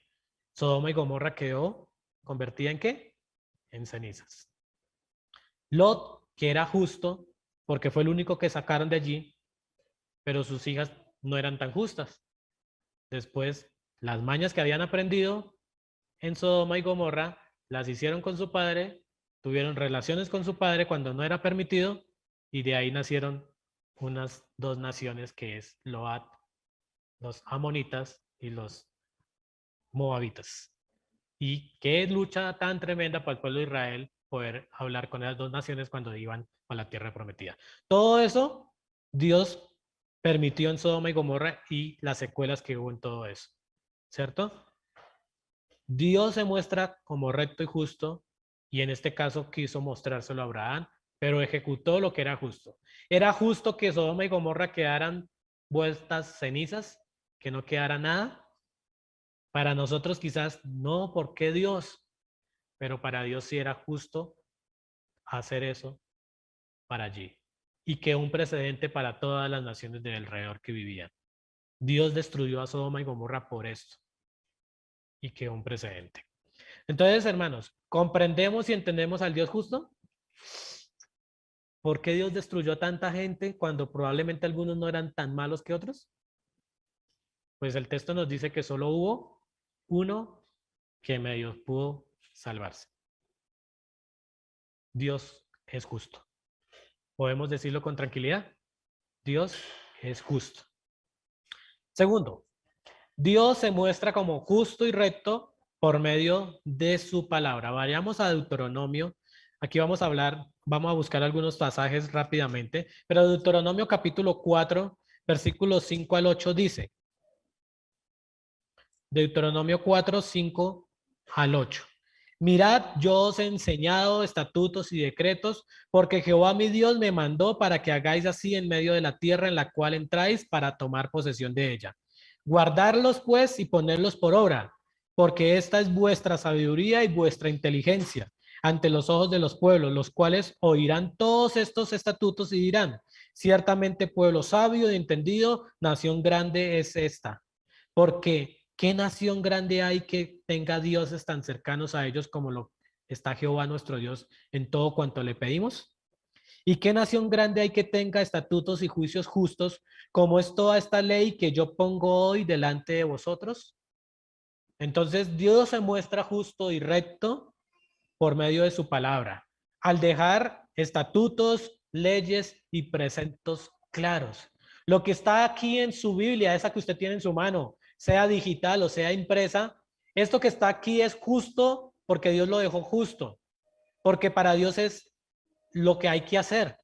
Sodoma y Gomorra quedó convertida en ¿qué? En cenizas. Lot, que era justo, porque fue el único que sacaron de allí, pero sus hijas no eran tan justas. Después, las mañas que habían aprendido en Sodoma y Gomorra, las hicieron con su padre, tuvieron relaciones con su padre cuando no era permitido, y de ahí nacieron unas dos naciones que es Loat, los amonitas y los moabitas. Y qué lucha tan tremenda para el pueblo de Israel poder hablar con esas dos naciones cuando iban a la tierra prometida. Todo eso Dios permitió en Sodoma y Gomorra y las secuelas que hubo en todo eso, ¿cierto? Dios se muestra como recto y justo y en este caso quiso mostrárselo a Abraham, pero ejecutó lo que era justo. Era justo que Sodoma y Gomorra quedaran vueltas cenizas, que no quedara nada. Para nosotros quizás no, ¿por qué Dios? Pero para Dios sí era justo hacer eso para allí. Y que un precedente para todas las naciones de alrededor que vivían. Dios destruyó a Sodoma y Gomorra por esto. Y quedó un precedente. Entonces, hermanos, ¿comprendemos y entendemos al Dios justo? ¿Por qué Dios destruyó a tanta gente cuando probablemente algunos no eran tan malos que otros? Pues el texto nos dice que solo hubo uno que medio pudo salvarse. Dios es justo. ¿Podemos decirlo con tranquilidad? Dios es justo. Segundo, Dios se muestra como justo y recto por medio de su palabra. Vayamos a Deuteronomio. Aquí vamos a buscar algunos pasajes rápidamente, pero Deuteronomio capítulo 4, versículos 5 al 8 dice, Deuteronomio 4, 5 al 8. Mirad, yo os he enseñado estatutos y decretos, porque Jehová mi Dios me mandó para que hagáis así en medio de la tierra en la cual entráis para tomar posesión de ella. Guardarlos pues y ponerlos por obra, porque esta es vuestra sabiduría y vuestra inteligencia ante los ojos de los pueblos, los cuales oirán todos estos estatutos y dirán, ciertamente pueblo sabio y entendido, nación grande es esta. Porque ¿qué nación grande hay que tenga dioses tan cercanos a ellos como lo está Jehová nuestro Dios en todo cuanto le pedimos? ¿Y qué nación grande hay que tenga estatutos y juicios justos como es toda esta ley que yo pongo hoy delante de vosotros? Entonces Dios se muestra justo y recto por medio de su palabra, al dejar estatutos, leyes y preceptos claros. Lo que está aquí en su Biblia, esa que usted tiene en su mano, sea digital o sea impresa, esto que está aquí es justo porque Dios lo dejó justo, porque para Dios es lo que hay que hacer.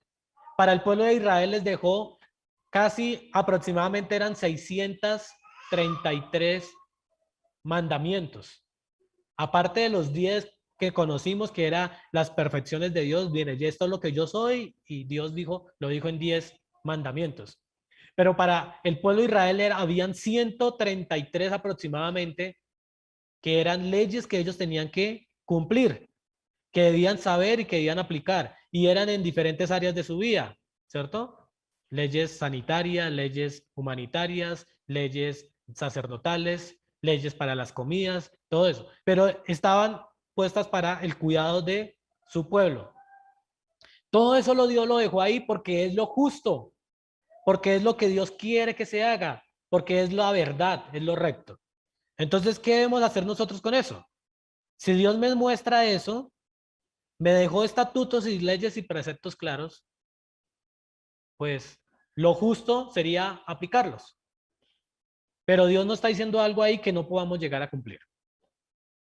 Para el pueblo de Israel les dejó casi aproximadamente eran 633 mandamientos. Aparte de los 10 que conocimos, que eran las perfecciones de Dios, viene, y esto es lo que yo soy, y Dios dijo, lo dijo en 10 mandamientos. Pero para el pueblo de Israel habían 133 aproximadamente, que eran leyes que ellos tenían que cumplir, que debían saber y que debían aplicar, y eran en diferentes áreas de su vida, ¿cierto? Leyes sanitarias, leyes humanitarias, leyes sacerdotales, leyes para las comidas, todo eso, pero estaban puestas para el cuidado de su pueblo. Todo eso Dios lo dejó ahí porque es lo justo, porque es lo que Dios quiere que se haga, porque es la verdad, es lo recto. Entonces, ¿qué debemos hacer nosotros con eso? Si Dios me muestra eso, me dejó estatutos y leyes y preceptos claros, pues lo justo sería aplicarlos. Pero Dios no está diciendo algo ahí que no podamos llegar a cumplir.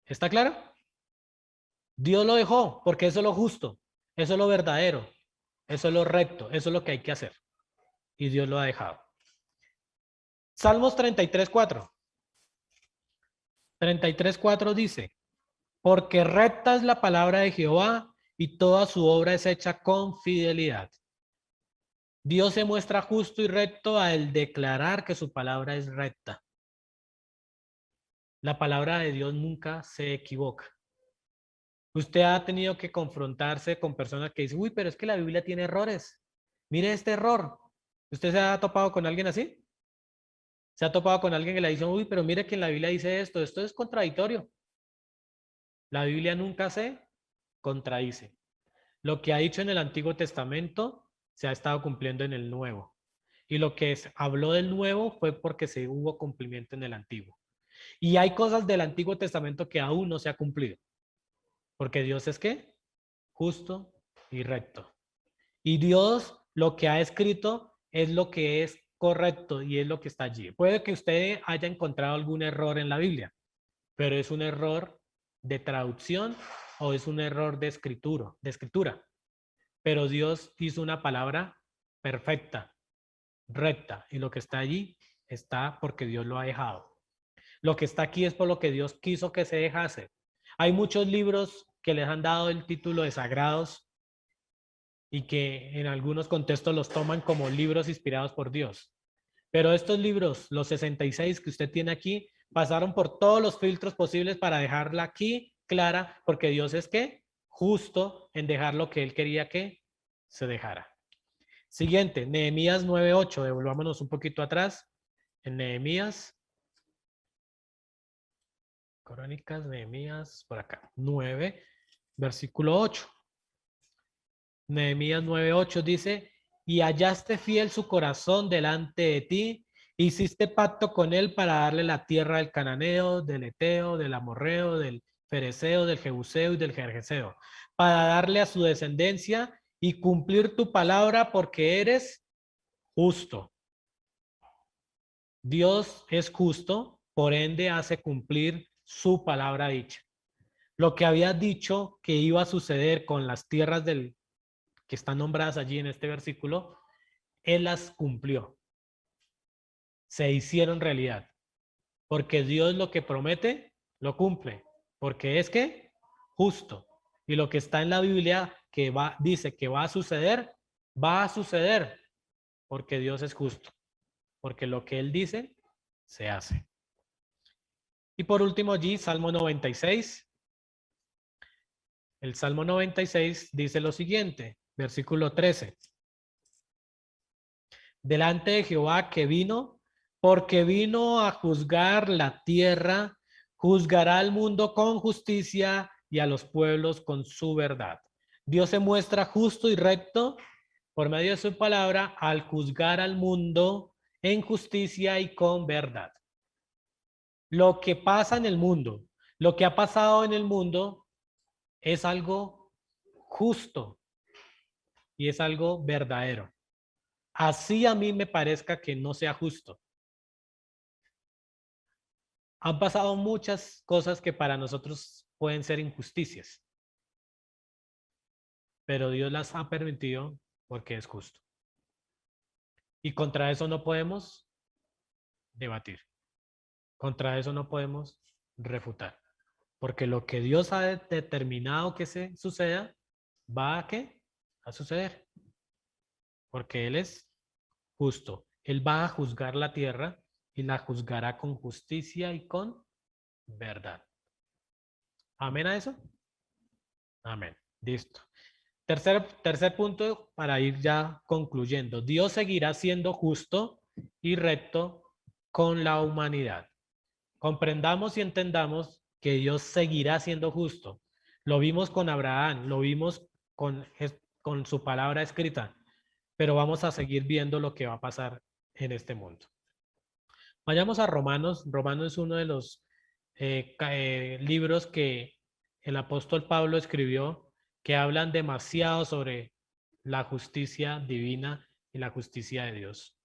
¿Está claro? Dios lo dejó porque eso es lo justo, eso es lo verdadero, eso es lo recto, eso es lo que hay que hacer. Y Dios lo ha dejado. Salmos 33:4. 33:4 dice, porque recta es la palabra de Jehová y toda su obra es hecha con fidelidad. Dios se muestra justo y recto al declarar que su palabra es recta. La palabra de Dios nunca se equivoca. Usted ha tenido que confrontarse con personas que dicen, uy, pero es que la Biblia tiene errores. Mire este error. ¿Usted se ha topado con alguien así? ¿Se ha topado con alguien que le dice, uy, pero mire que en la Biblia dice esto es contradictorio? La Biblia nunca se contradice. Lo que ha dicho en el Antiguo Testamento se ha estado cumpliendo en el Nuevo. Y lo que habló del Nuevo fue porque se hubo cumplimiento en el Antiguo. Y hay cosas del Antiguo Testamento que aún no se ha cumplido. Porque Dios es ¿qué? Justo y recto. Y Dios lo que ha escrito es lo que es correcto y es lo que está allí. Puede que usted haya encontrado algún error en la Biblia, pero es un error de traducción o es un error de escritura. Pero Dios hizo una palabra perfecta, recta, y lo que está allí está porque Dios lo ha dejado. Lo que está aquí es por lo que Dios quiso que se dejase. Hay muchos libros que les han dado el título de sagrados y que en algunos contextos los toman como libros inspirados por Dios. Pero estos libros, los 66 que usted tiene aquí, pasaron por todos los filtros posibles para dejarla aquí clara, porque Dios es que justo en dejar lo que Él quería que se dejara. Siguiente, Nehemías 9:8, devolvámonos un poquito atrás. En Nehemías, Crónicas, Nehemías, por acá, 9, versículo 8. Nehemías 9:8 dice, y hallaste fiel su corazón delante de ti, hiciste pacto con él para darle la tierra del cananeo, del eteo, del amorreo, del fereceo, del jebuseo y del jerjeseo, para darle a su descendencia y cumplir tu palabra porque eres justo. Dios es justo, por ende hace cumplir su palabra dicha. Lo que había dicho que iba a suceder con las tierras que están nombradas allí en este versículo, Él las cumplió. Se hicieron realidad. Porque Dios lo que promete, lo cumple. Porque es que justo. Y lo que está en la Biblia que dice que va a suceder. Porque Dios es justo. Porque lo que Él dice, se hace. Y por último allí, Salmo 96. El Salmo 96 dice lo siguiente, versículo 13. Delante de Jehová que vino, porque vino a juzgar la tierra, juzgará al mundo con justicia y a los pueblos con su verdad. Dios se muestra justo y recto por medio de su palabra al juzgar al mundo en justicia y con verdad. Lo que pasa en el mundo, lo que ha pasado en el mundo es algo justo y es algo verdadero. Así a mí me parezca que no sea justo. Han pasado muchas cosas que para nosotros pueden ser injusticias, pero Dios las ha permitido porque es justo. Y contra eso no podemos debatir. Contra eso no podemos refutar. Porque lo que Dios ha determinado que se suceda, va a ¿qué? A suceder. Porque Él es justo. Él va a juzgar la tierra y la juzgará con justicia y con verdad. ¿Amén a eso? Amén. Listo. Tercer punto para ir ya concluyendo. Dios seguirá siendo justo y recto con la humanidad. Comprendamos y entendamos que Dios seguirá siendo justo. Lo vimos con Abraham, lo vimos con su palabra escrita, pero vamos a seguir viendo lo que va a pasar en este mundo. Vayamos a Romanos. Romanos es uno de los libros que el apóstol Pablo escribió que hablan demasiado sobre la justicia divina y la justicia de Dios.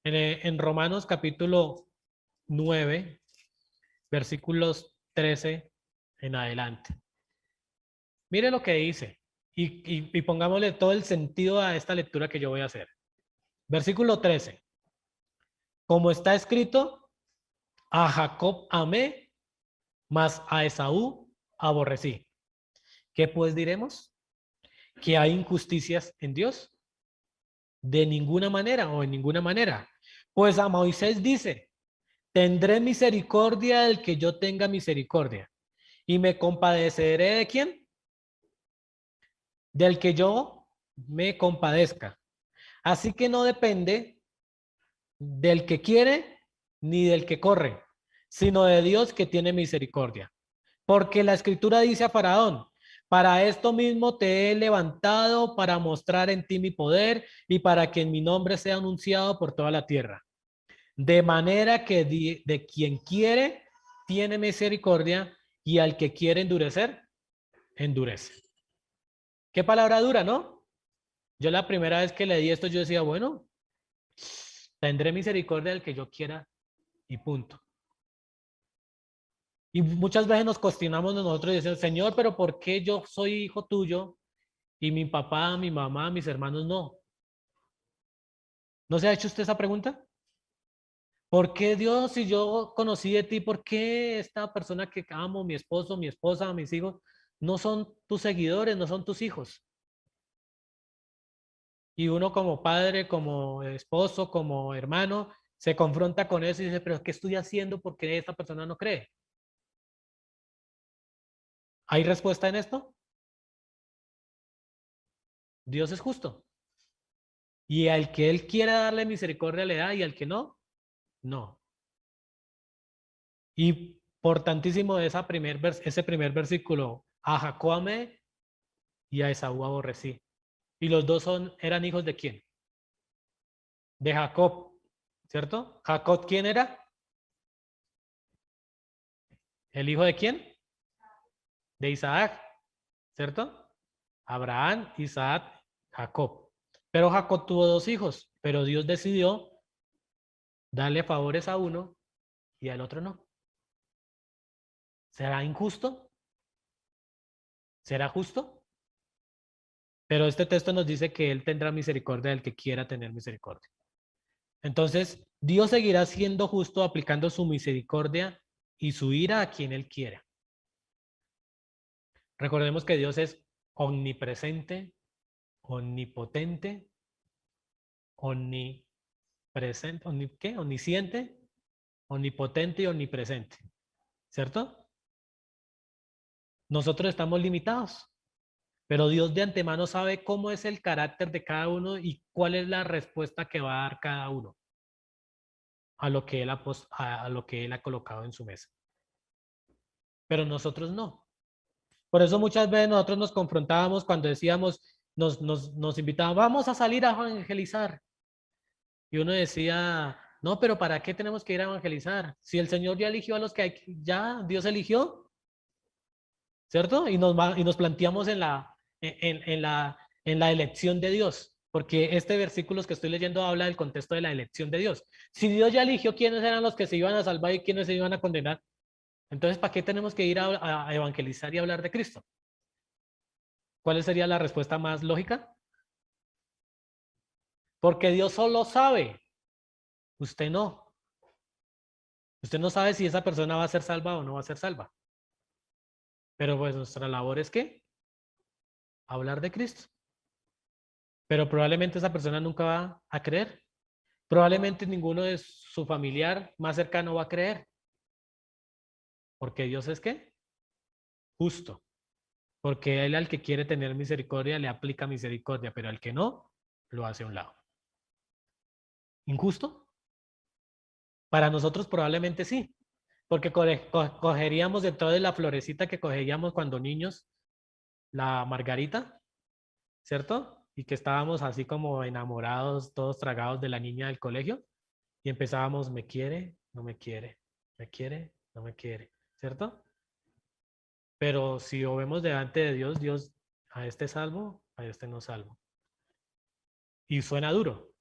En Romanos capítulo 9, versículos 13 en adelante. Mire lo que dice y pongámosle todo el sentido a esta lectura que yo voy a hacer. Versículo 13. Como está escrito, a Jacob amé, mas a Esaú aborrecí. ¿Qué pues diremos? ¿Que hay injusticias en Dios? De ninguna manera o en ninguna manera. Pues a Moisés dice, tendré misericordia del que yo tenga misericordia. ¿Y me compadeceré de quién? Del que yo me compadezca. Así que no depende del que quiere ni del que corre, sino de Dios que tiene misericordia. Porque la escritura dice a Faraón, para esto mismo te he levantado para mostrar en ti mi poder y para que en mi nombre sea anunciado por toda la tierra. De manera que de quien quiere tiene misericordia y al que quiere endurecer, endurece. Qué palabra dura, ¿no? Yo la primera vez que leí esto yo decía, bueno, tendré misericordia del que yo quiera y punto. Y muchas veces nos cuestionamos nosotros y decimos, Señor, pero ¿por qué yo soy hijo tuyo y mi papá, mi mamá, mis hermanos no? ¿No se ha hecho usted esa pregunta? ¿Por qué Dios, si yo conocí de ti, por qué esta persona que amo, mi esposo, mi esposa, mis hijos, no son tus seguidores, no son tus hijos? Y uno como padre, como esposo, como hermano, se confronta con eso y dice, pero ¿qué estoy haciendo porque esta persona no cree? ¿Hay respuesta en esto? Dios es justo. Y al que Él quiera darle misericordia le da y al que no, no. Y por tantísimo de ese primer versículo, a Jacob amé y a Esaú aborrecí. Y los dos eran hijos de quién? De Jacob, ¿cierto? Jacob, ¿quién era? ¿El hijo de quién? De Isaac, ¿cierto? Abraham, Isaac, Jacob. Pero Jacob tuvo dos hijos, pero Dios decidió darle favores a uno y al otro no. ¿Será injusto? ¿Será justo? Pero este texto nos dice que Él tendrá misericordia del que quiera tener misericordia. Entonces, Dios seguirá siendo justo aplicando su misericordia y su ira a quien Él quiera. Recordemos que Dios es omnipresente, omnipotente, omnipresente, ¿qué? Omnisciente, omnipotente y omnipresente. ¿Cierto? Nosotros estamos limitados, pero Dios de antemano sabe cómo es el carácter de cada uno y cuál es la respuesta que va a dar cada uno a lo que a lo que Él ha colocado en su mesa. Pero nosotros no. Por eso muchas veces nosotros nos confrontábamos cuando decíamos, nos invitaban, vamos a salir a evangelizar. Y uno decía, no, pero ¿para qué tenemos que ir a evangelizar? Si el Señor ya eligió a los que ya Dios eligió. ¿cierto? Y nos planteamos en la elección de Dios, porque este versículo que estoy leyendo habla del contexto de la elección de Dios. Si Dios ya eligió quiénes eran los que se iban a salvar y quiénes se iban a condenar, entonces ¿para qué tenemos que ir a evangelizar y hablar de Cristo? ¿Cuál sería la respuesta más lógica? Porque Dios solo sabe, usted no. Usted no sabe si esa persona va a ser salva o no va a ser salva. Pero pues nuestra labor es ¿qué? Hablar de Cristo. Pero probablemente esa persona nunca va a creer. Probablemente ninguno de su familiar más cercano va a creer. Porque Dios es ¿qué? Justo. Porque Él al que quiere tener misericordia le aplica misericordia, pero al que no, lo hace a un lado. ¿Injusto? Para nosotros probablemente sí. Porque cogeríamos dentro de la florecita que cogíamos cuando niños, la margarita, ¿cierto? Y que estábamos así como enamorados, todos tragados de la niña del colegio. Y empezábamos, me quiere, no me quiere, me quiere, no me quiere, ¿cierto? Pero si lo vemos delante de Dios, Dios a este salvo, a este no salvo. Y suena duro,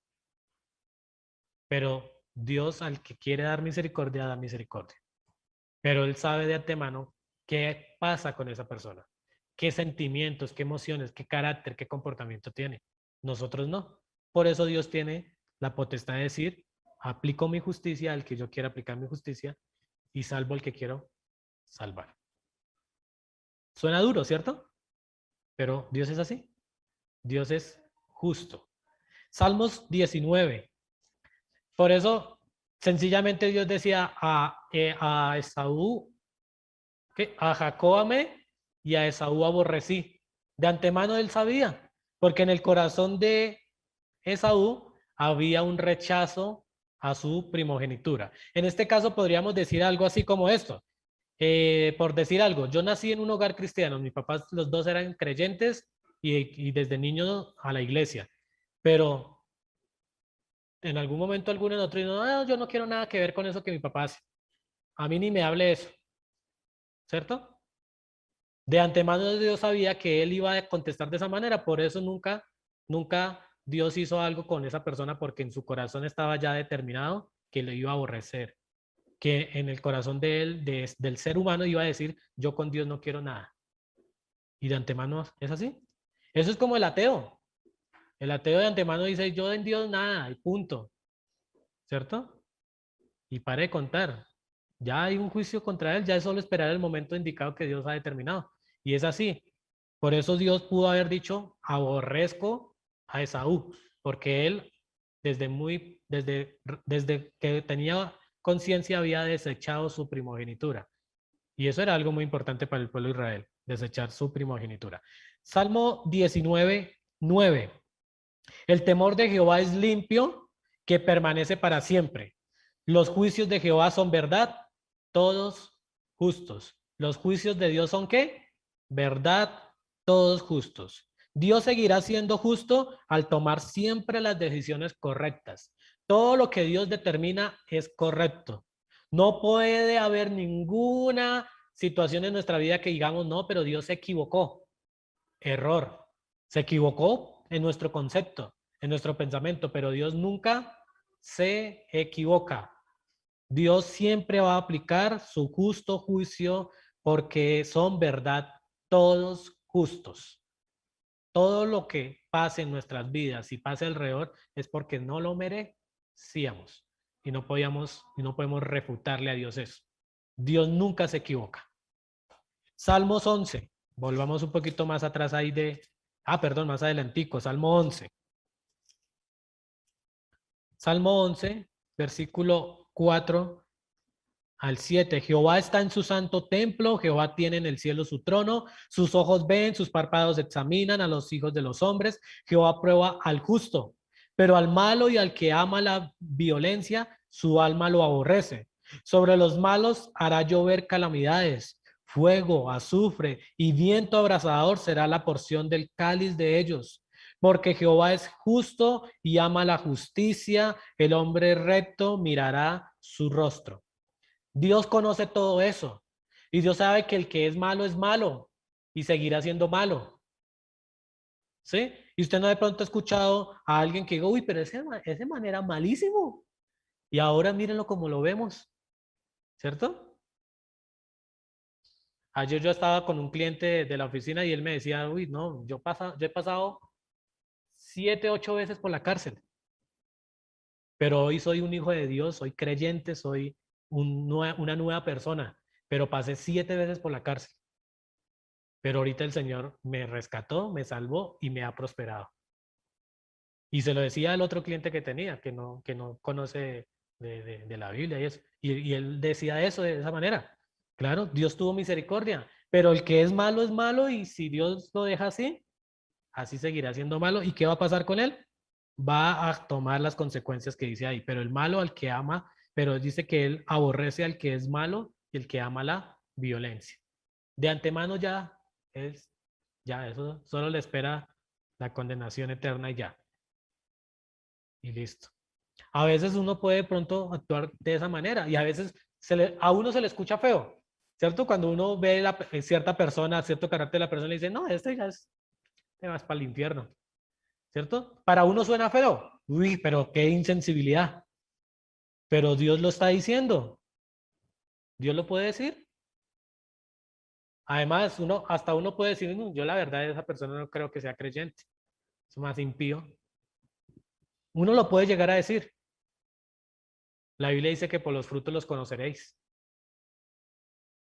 pero Dios al que quiere dar misericordia, da misericordia. Pero Él sabe de antemano qué pasa con esa persona, qué sentimientos, qué emociones, qué carácter, qué comportamiento tiene. Nosotros no. Por eso Dios tiene la potestad de decir, aplico mi justicia al que yo quiera aplicar mi justicia y salvo al que quiero salvar. Suena duro, ¿cierto? Pero Dios es así. Dios es justo. Salmos 19. Por eso, sencillamente Dios decía a Esaú, que a Jacob amé y a Esaú aborrecí. De antemano él sabía, porque en el corazón de Esaú había un rechazo a su primogenitura. En este caso podríamos decir algo así como esto. Por decir algo, yo nací en un hogar cristiano, mis papás los dos eran creyentes y desde niño a la iglesia, pero en algún momento alguno de nosotros dijo, no, yo no quiero nada que ver con eso que mi papá hace, a mí ni me hable eso, ¿cierto? De antemano Dios sabía que él iba a contestar de esa manera, por eso nunca Dios hizo algo con esa persona porque en su corazón estaba ya determinado que le iba a aborrecer, que en el corazón de él, del ser humano, iba a decir, yo con Dios no quiero nada. Y de antemano es así. Eso es como el ateo. El ateo de antemano dice, yo en Dios nada, y punto. ¿Cierto? Y pare de contar. Ya hay un juicio contra él, ya es solo esperar el momento indicado que Dios ha determinado. Y es así. Por eso Dios pudo haber dicho, aborrezco a Esaú, porque él desde que tenía conciencia había desechado su primogenitura. Y eso era algo muy importante para el pueblo de Israel, desechar su primogenitura. Salmo 19:9. El temor de Jehová es limpio, que permanece para siempre. Los juicios de Jehová son verdad, todos justos. Los juicios de Dios son ¿qué? Verdad, todos justos. Dios seguirá siendo justo al tomar siempre las decisiones correctas. Todo lo que Dios determina es correcto. No puede haber ninguna situación en nuestra vida que digamos, no, pero Dios se equivocó. Error. Se equivocó en nuestro concepto, en nuestro pensamiento, pero Dios nunca se equivoca. Dios siempre va a aplicar su justo juicio porque son verdad todos justos. Todo lo que pase en nuestras vidas y pase alrededor es porque no lo merecíamos y no podemos refutarle a Dios eso. Dios nunca se equivoca. Salmos 11. Volvamos un poquito más atrás ahí perdón, más adelantico. Salmo 11. Salmo 11, versículo 4 al 7. Jehová está en su santo templo, Jehová tiene en el cielo su trono, sus ojos ven, sus párpados examinan a los hijos de los hombres. Jehová prueba al justo, pero al malo y al que ama la violencia, su alma lo aborrece. Sobre los malos hará llover calamidades, fuego, azufre y viento abrasador será la porción del cáliz de ellos. Porque Jehová es justo y ama la justicia, el hombre recto mirará su rostro. Dios conoce todo eso. Y Dios sabe que el que es malo, y seguirá siendo malo. ¿Sí? Y usted no de pronto ha escuchado a alguien que diga, uy, pero ese man era malísimo. Y ahora mírenlo como lo vemos, ¿cierto? Ayer yo estaba con un cliente de la oficina y él me decía, uy, no, yo he pasado 7, 8 veces por la cárcel, pero hoy soy un hijo de Dios, soy creyente, soy una nueva persona, pero pasé 7 veces por la cárcel. Pero ahorita el Señor me rescató, me salvó y me ha prosperado. Y se lo decía al otro cliente que tenía, que no conoce de la Biblia y eso. Y él decía eso de esa manera. Claro, Dios tuvo misericordia, pero el que es malo y si Dios lo deja así, así seguirá siendo malo. ¿Y qué va a pasar con él? Va a tomar las consecuencias que dice ahí. Pero el malo al que ama, pero dice que él aborrece al que es malo y el que ama la violencia. De antemano ya eso solo le espera la condenación eterna y ya. Y listo. A veces uno puede de pronto actuar de esa manera y a veces a uno se le escucha feo, ¿cierto? Cuando uno ve cierta persona, cierto carácter de la persona, le dice, no, este ya te vas para el infierno, ¿cierto? Para uno suena feo. Uy, pero qué insensibilidad. Pero Dios lo está diciendo. Dios lo puede decir. Además, hasta uno puede decir, "No, yo la verdad de esa persona no creo que sea creyente. Es más impío". Uno lo puede llegar a decir. La Biblia dice que por los frutos los conoceréis.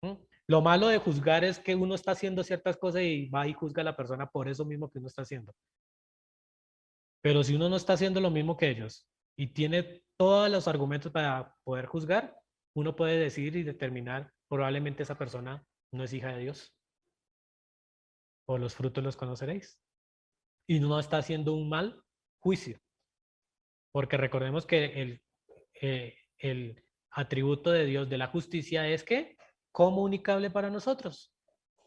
¿Mm? Lo malo de juzgar es que uno está haciendo ciertas cosas y va y juzga a la persona por eso mismo que uno está haciendo. Pero si uno no está haciendo lo mismo que ellos y tiene todos los argumentos para poder juzgar, uno puede decir y determinar, probablemente esa persona no es hija de Dios. Por los frutos los conoceréis. Y no está haciendo un mal juicio. Porque recordemos que el atributo de Dios de la justicia es que comunicable para nosotros.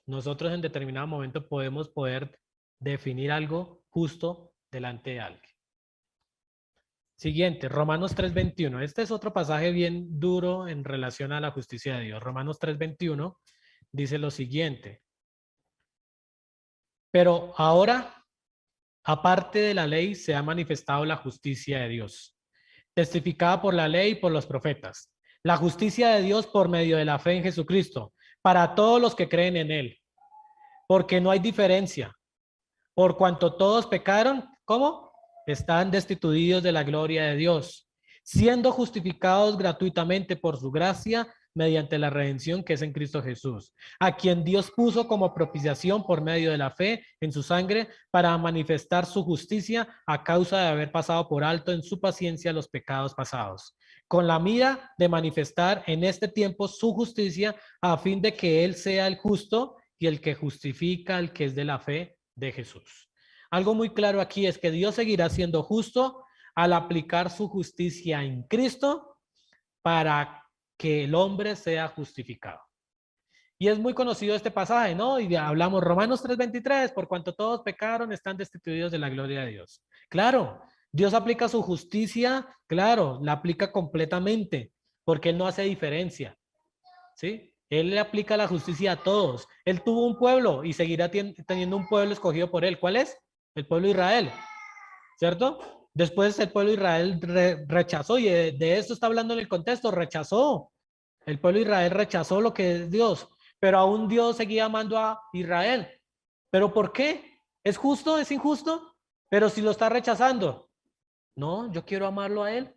Nosotros en determinado momento podemos poder definir algo justo delante de alguien. Siguiente, Romanos 3:21. Este es otro pasaje bien duro en relación a la justicia de Dios. Romanos 3:21 dice lo siguiente. Pero ahora, aparte de la ley, se ha manifestado la justicia de Dios, testificada por la ley y por los profetas. La justicia de Dios por medio de la fe en Jesucristo, para todos los que creen en Él. Porque no hay diferencia. Por cuanto todos pecaron, ¿cómo? Están destituidos de la gloria de Dios, siendo justificados gratuitamente por su gracia mediante la redención que es en Cristo Jesús, a quien Dios puso como propiciación por medio de la fe en su sangre para manifestar su justicia a causa de haber pasado por alto en su paciencia los pecados pasados, con la mira de manifestar en este tiempo su justicia a fin de que Él sea el justo y el que justifica al que es de la fe de Jesús. Algo muy claro aquí es que Dios seguirá siendo justo al aplicar su justicia en Cristo para que el hombre sea justificado. Y es muy conocido este pasaje, ¿no? Y hablamos Romanos 3:23, por cuanto todos pecaron, están destituidos de la gloria de Dios. Claro, Dios aplica su justicia, claro, la aplica completamente, porque Él no hace diferencia, ¿sí? Él le aplica la justicia a todos. Él tuvo un pueblo y seguirá teniendo un pueblo escogido por Él. ¿Cuál es? El pueblo de Israel, ¿cierto? Después el pueblo de Israel rechazó, y de esto está hablando en el contexto, rechazó. El pueblo de Israel rechazó lo que es Dios, pero aún Dios seguía amando a Israel. ¿Pero por qué? ¿Es justo? ¿Es injusto? Pero si lo está rechazando, no, yo quiero amarlo a Él.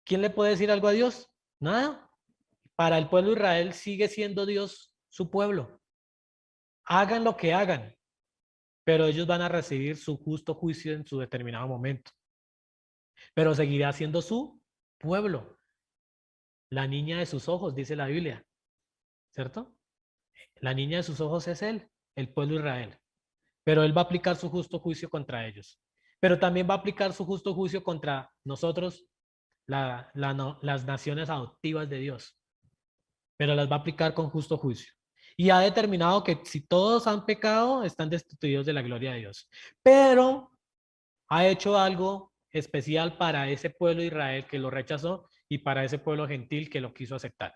¿Quién le puede decir algo a Dios? Nada. Para el pueblo de Israel sigue siendo Dios su pueblo. Hagan lo que hagan, pero ellos van a recibir su justo juicio en su determinado momento. Pero seguirá siendo su pueblo. La niña de sus ojos, dice la Biblia, ¿cierto? La niña de sus ojos es Él, el pueblo de Israel. Pero Él va a aplicar su justo juicio contra ellos. Pero también va a aplicar su justo juicio contra nosotros, las naciones adoptivas de Dios. Pero las va a aplicar con justo juicio. Y ha determinado que si todos han pecado, están destituidos de la gloria de Dios. Pero ha hecho algo especial para ese pueblo de Israel que lo rechazó y para ese pueblo gentil que lo quiso aceptar.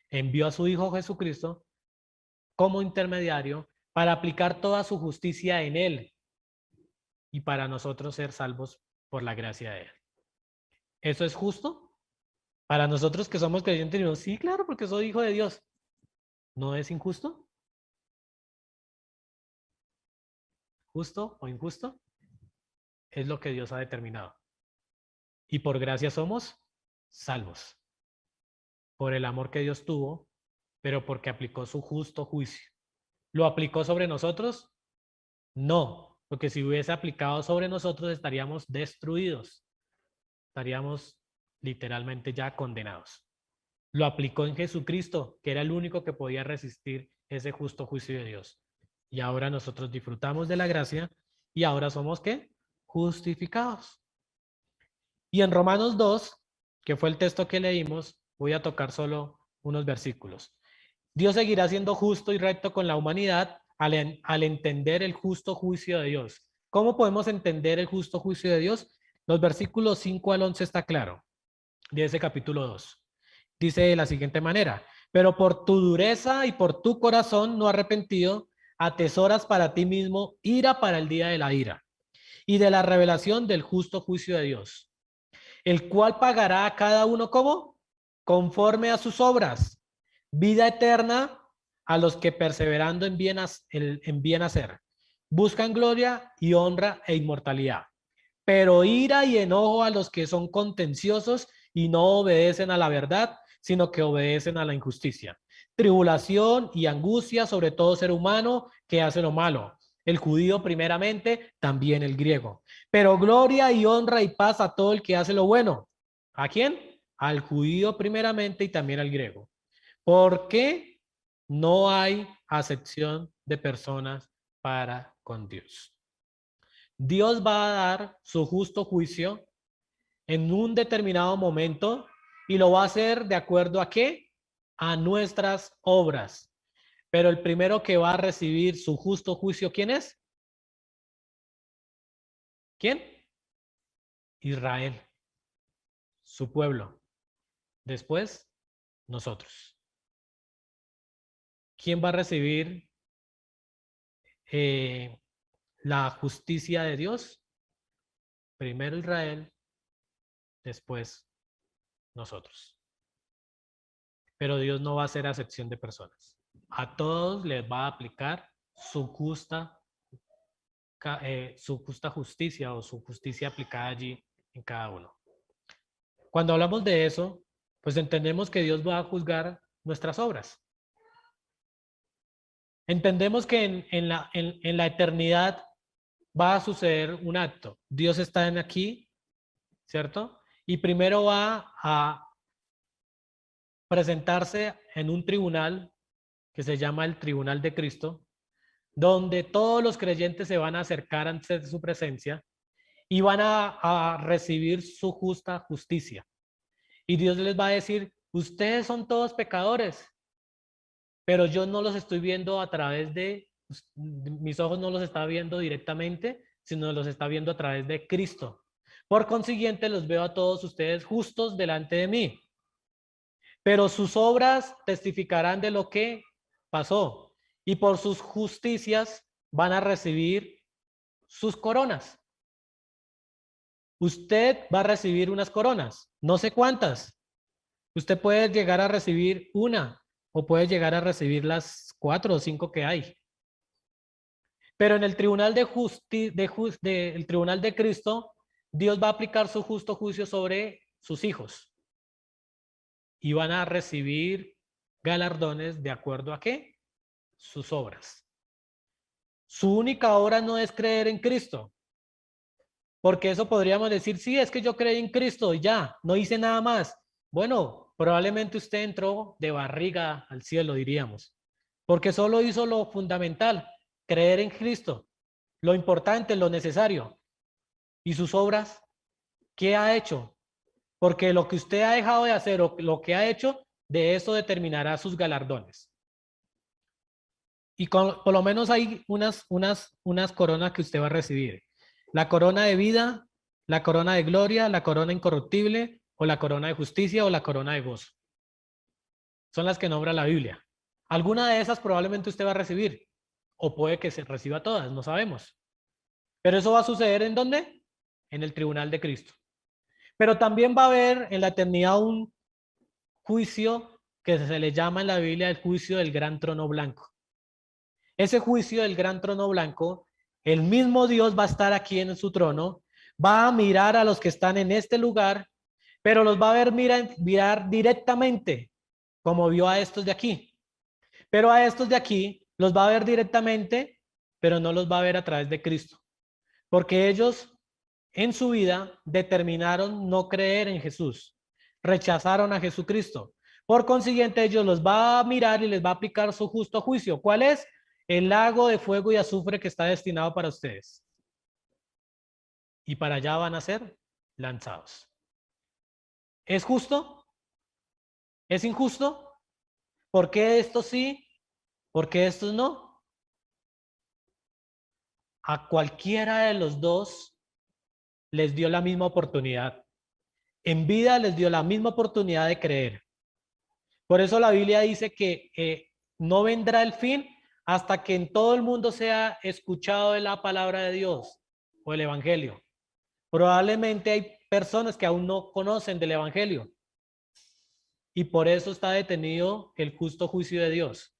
Envió a su Hijo Jesucristo como intermediario para aplicar toda su justicia en Él y para nosotros ser salvos por la gracia de Él. ¿Eso es justo? Para nosotros que somos creyentes, digo, sí, claro, porque soy hijo de Dios. ¿No es injusto? ¿Justo o injusto? Es lo que Dios ha determinado. Y por gracia somos salvos. Por el amor que Dios tuvo, pero porque aplicó su justo juicio. ¿Lo aplicó sobre nosotros? No, porque si hubiese aplicado sobre nosotros estaríamos destruidos. Estaríamos literalmente ya condenados. Lo aplicó en Jesucristo, que era el único que podía resistir ese justo juicio de Dios. Y ahora nosotros disfrutamos de la gracia y ahora somos ¿qué? Justificados. Y en Romanos 2, que fue el texto que leímos, voy a tocar solo unos versículos. Dios seguirá siendo justo y recto con la humanidad al entender el justo juicio de Dios. ¿Cómo podemos entender el justo juicio de Dios? Los versículos 5 al 11 está claro, de ese capítulo 2. Dice de la siguiente manera: pero por tu dureza y por tu corazón no arrepentido, atesoras para ti mismo ira para el día de la ira y de la revelación del justo juicio de Dios, el cual pagará a cada uno como conforme a sus obras, vida eterna a los que perseverando en bien hacer, buscan gloria y honra e inmortalidad, pero ira y enojo a los que son contenciosos y no obedecen a la verdad, sino que obedecen a la injusticia. Tribulación y angustia sobre todo ser humano que hace lo malo, el judío primeramente, también el griego. Pero gloria y honra y paz a todo el que hace lo bueno. ¿A quién? Al judío primeramente y también al griego. Porque no hay acepción de personas para con Dios. Dios va a dar su justo juicio en un determinado momento y lo va a hacer de acuerdo a qué? A nuestras obras. Pero el primero que va a recibir su justo juicio, ¿quién es? ¿Quién? Israel, su pueblo. Después, nosotros. ¿Quién va a recibir la justicia de Dios? Primero Israel, después nosotros. Pero Dios no va a hacer acepción de personas. A todos les va a aplicar su justa justicia o su justicia aplicada allí en cada uno. Cuando hablamos de eso, pues entendemos que Dios va a juzgar nuestras obras. Entendemos que en la eternidad va a suceder un acto. Dios está aquí, ¿cierto? Y primero va a presentarse en un tribunal que se llama el Tribunal de Cristo, donde todos los creyentes se van a acercar ante su presencia y van a recibir su justa justicia. Y Dios les va a decir: ustedes son todos pecadores, pero yo no los estoy viendo a través de, mis ojos no los está viendo directamente, sino los está viendo a través de Cristo. Por consiguiente, los veo a todos ustedes justos delante de mí. Pero sus obras testificarán de lo que pasó, y por sus justicias van a recibir sus coronas. Usted va a recibir unas coronas, no sé cuántas. Usted puede llegar a recibir una o puede llegar a recibir las 4 o 5 que hay. Pero en el tribunal el tribunal de Cristo, Dios va a aplicar su justo juicio sobre sus hijos y van a recibir galardones de acuerdo a qué? Sus obras. Su única obra no es creer en Cristo, porque eso podríamos decir: sí, es que yo creí en Cristo y ya, no hice nada más. Bueno, probablemente usted entró de barriga al cielo, diríamos, porque solo hizo lo fundamental, creer en Cristo, lo importante, lo necesario. ¿Y sus obras? ¿Qué ha hecho? Porque lo que usted ha dejado de hacer o lo que ha hecho, de eso determinará sus galardones. Y por lo menos hay unas coronas que usted va a recibir. La corona de vida, la corona de gloria, la corona incorruptible, o la corona de justicia, o la corona de gozo. Son las que nombra la Biblia. Alguna de esas probablemente usted va a recibir, o puede que se reciba todas, no sabemos. Pero eso va a suceder ¿en dónde? En el tribunal de Cristo. Pero también va a haber en la eternidad un juicio que se le llama en la Biblia el juicio del gran trono blanco. Ese juicio del gran trono blanco, el mismo Dios va a estar aquí en su trono, va a mirar a los que están en este lugar, pero los va a ver mirar directamente, como vio a estos de aquí. Pero a estos de aquí los va a ver directamente, pero no los va a ver a través de Cristo. Porque ellos en su vida determinaron no creer en Jesús. Rechazaron a Jesucristo. Por consiguiente, ellos los va a mirar y les va a aplicar su justo juicio. ¿Cuál es? El lago de fuego y azufre que está destinado para ustedes. Y para allá van a ser lanzados. ¿Es justo? ¿Es injusto? ¿Por qué estos sí? ¿Por qué estos no? A cualquiera de los dos les dio la misma oportunidad. En vida les dio la misma oportunidad de creer. Por eso la Biblia dice que no vendrá el fin hasta que en todo el mundo sea escuchado de la palabra de Dios o el Evangelio. Probablemente hay personas que aún no conocen del Evangelio y por eso está detenido el justo juicio de Dios.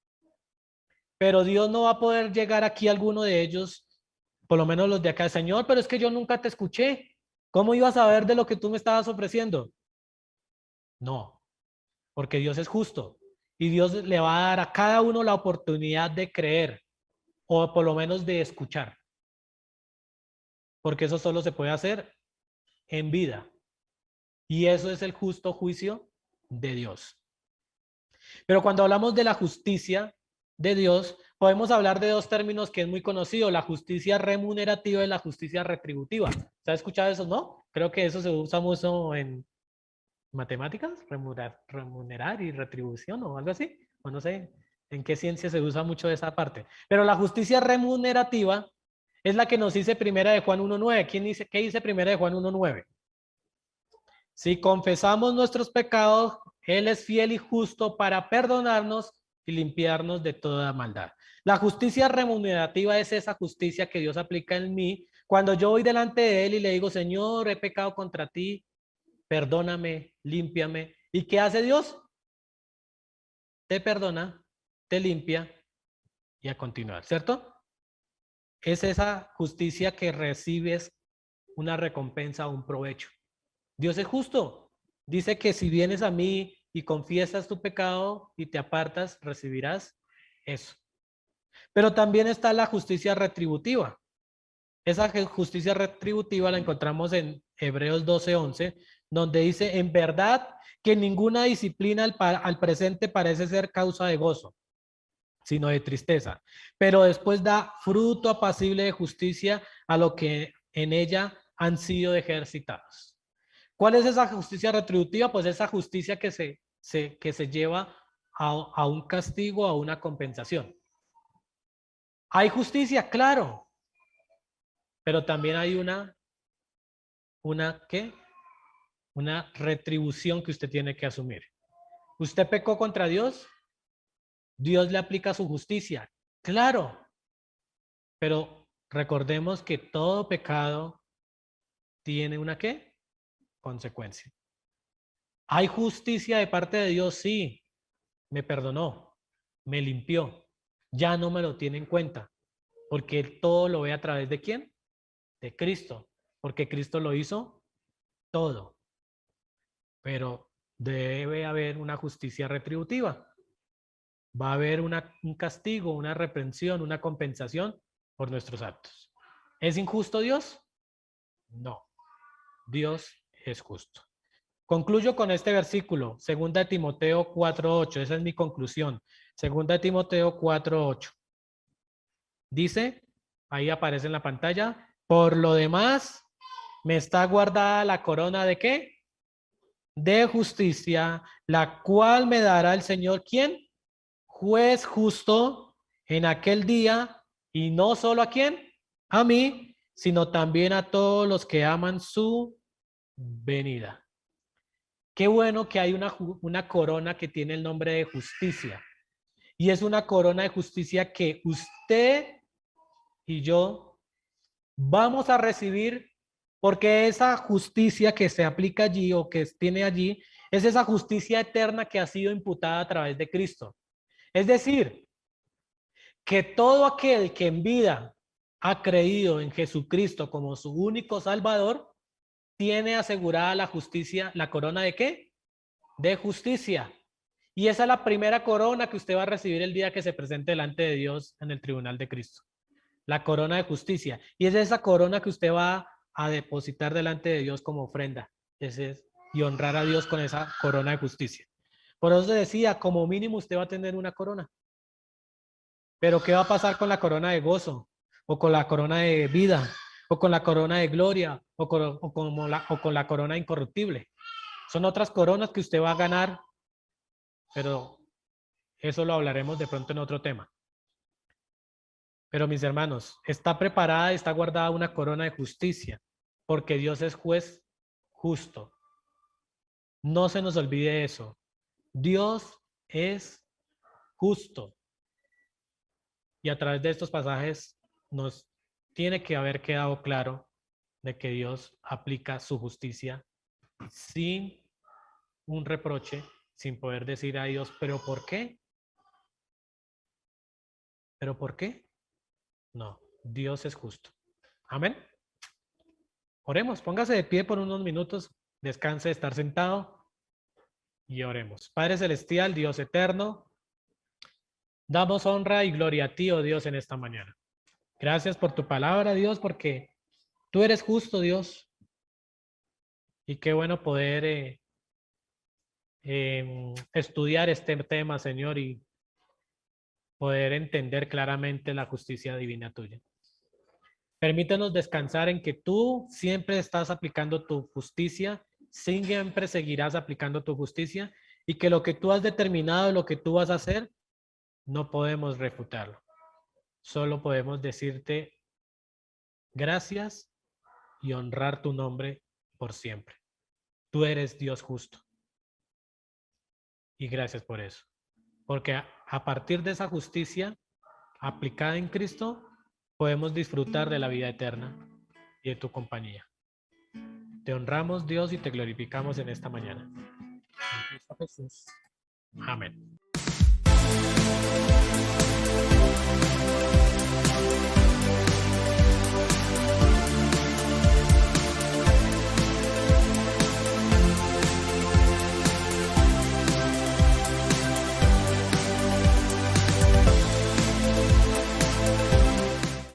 Pero Dios no va a poder llegar aquí a alguno de ellos, por lo menos los de acá, Señor, pero es que yo nunca te escuché. ¿Cómo ibas a saber de lo que tú me estabas ofreciendo? No, porque Dios es justo y Dios le va a dar a cada uno la oportunidad de creer o por lo menos de escuchar, porque eso solo se puede hacer en vida y eso es el justo juicio de Dios. Pero cuando hablamos de la justicia de Dios, podemos hablar de dos términos que es muy conocido, la justicia remunerativa y la justicia retributiva. ¿Se ha escuchado eso, no? Creo que eso se usa mucho en matemáticas, remunerar y retribución o algo así, o no sé en qué ciencia se usa mucho esa parte. Pero la justicia remunerativa es la que nos dice Primera de Juan 1:9. ¿Qué dice Primera de Juan 1:9? Si confesamos nuestros pecados, Él es fiel y justo para perdonarnos y limpiarnos de toda maldad. La justicia remunerativa es esa justicia que Dios aplica en mí cuando yo voy delante de Él y le digo, Señor, he pecado contra ti, perdóname, límpiame. ¿Y qué hace Dios? Te perdona, te limpia y a continuar, ¿cierto? Es esa justicia que recibes una recompensa o un provecho. Dios es justo. Dice que si vienes a mí y confiesas tu pecado y te apartas, recibirás eso. Pero también está la justicia retributiva. Esa justicia retributiva la encontramos en Hebreos 12:11, donde dice, en verdad que ninguna disciplina al presente parece ser causa de gozo, sino de tristeza, pero después da fruto apacible de justicia a lo que en ella han sido ejercitados. ¿Cuál es esa justicia retributiva? Pues esa justicia que se lleva a un castigo, a una compensación. ¿Hay justicia? Claro, pero también hay ¿qué? Una retribución que usted tiene que asumir. ¿Usted pecó contra Dios? Dios le aplica su justicia. Claro, pero recordemos que todo pecado tiene una ¿qué? Consecuencia. ¿Hay justicia de parte de Dios? Sí, me perdonó, me limpió, ya no me lo tiene en cuenta, porque él todo lo ve a través de ¿quién? De Cristo, porque Cristo lo hizo todo, pero debe haber una justicia retributiva. Va a haber un castigo, una reprensión, una compensación por nuestros actos. ¿Es injusto Dios? No, Dios es justo. Concluyo con este versículo, 2 Timoteo 4:8, esa es mi conclusión. 2 Timoteo 4:8. Dice, ahí aparece en la pantalla, por lo demás, me está guardada la corona de ¿qué? De justicia, la cual me dará el Señor, ¿quién? Juez justo en aquel día, y no solo a quién, a mí, sino también a todos los que aman su venida. Qué bueno que hay una corona que tiene el nombre de justicia. Y es una corona de justicia que usted y yo vamos a recibir, porque esa justicia que se aplica allí o que tiene allí es esa justicia eterna que ha sido imputada a través de Cristo. Es decir, que todo aquel que en vida ha creído en Jesucristo como su único Salvador, tiene asegurada la justicia. ¿La corona de qué? De justicia. Y esa es la primera corona que usted va a recibir el día que se presente delante de Dios en el tribunal de Cristo. La corona de justicia. Y es esa corona que usted va a depositar delante de Dios como ofrenda. Ese es, y honrar a Dios con esa corona de justicia. Por eso decía, como mínimo usted va a tener una corona. Pero ¿qué va a pasar con la corona de gozo? O con la corona de vida, o con la corona de gloria, o con la corona incorruptible. Son otras coronas que usted va a ganar, pero eso lo hablaremos de pronto en otro tema. Pero mis hermanos, está preparada y está guardada una corona de justicia, porque Dios es juez justo. No se nos olvide eso. Dios es justo. Y a través de estos pasajes nos tiene que haber quedado claro de que Dios aplica su justicia sin un reproche, sin poder decir a Dios, ¿pero por qué? ¿Pero por qué? No, Dios es justo. Amén. Oremos, póngase de pie por unos minutos, descanse de estar sentado y oremos. Padre Celestial, Dios eterno, damos honra y gloria a ti, oh Dios, en esta mañana. Gracias por tu palabra, Dios, porque tú eres justo, Dios. Y qué bueno poder estudiar este tema, Señor, y poder entender claramente la justicia divina tuya. Permítenos descansar en que tú siempre estás aplicando tu justicia, siempre seguirás aplicando tu justicia, y que lo que tú has determinado, lo que tú vas a hacer, no podemos refutarlo. Solo podemos decirte gracias y honrar tu nombre por siempre. Tú eres Dios justo. Y gracias por eso. Porque a partir de esa justicia aplicada en Cristo, podemos disfrutar de la vida eterna y de tu compañía. Te honramos, Dios, y te glorificamos en esta mañana. En Cristo Jesús. Amén.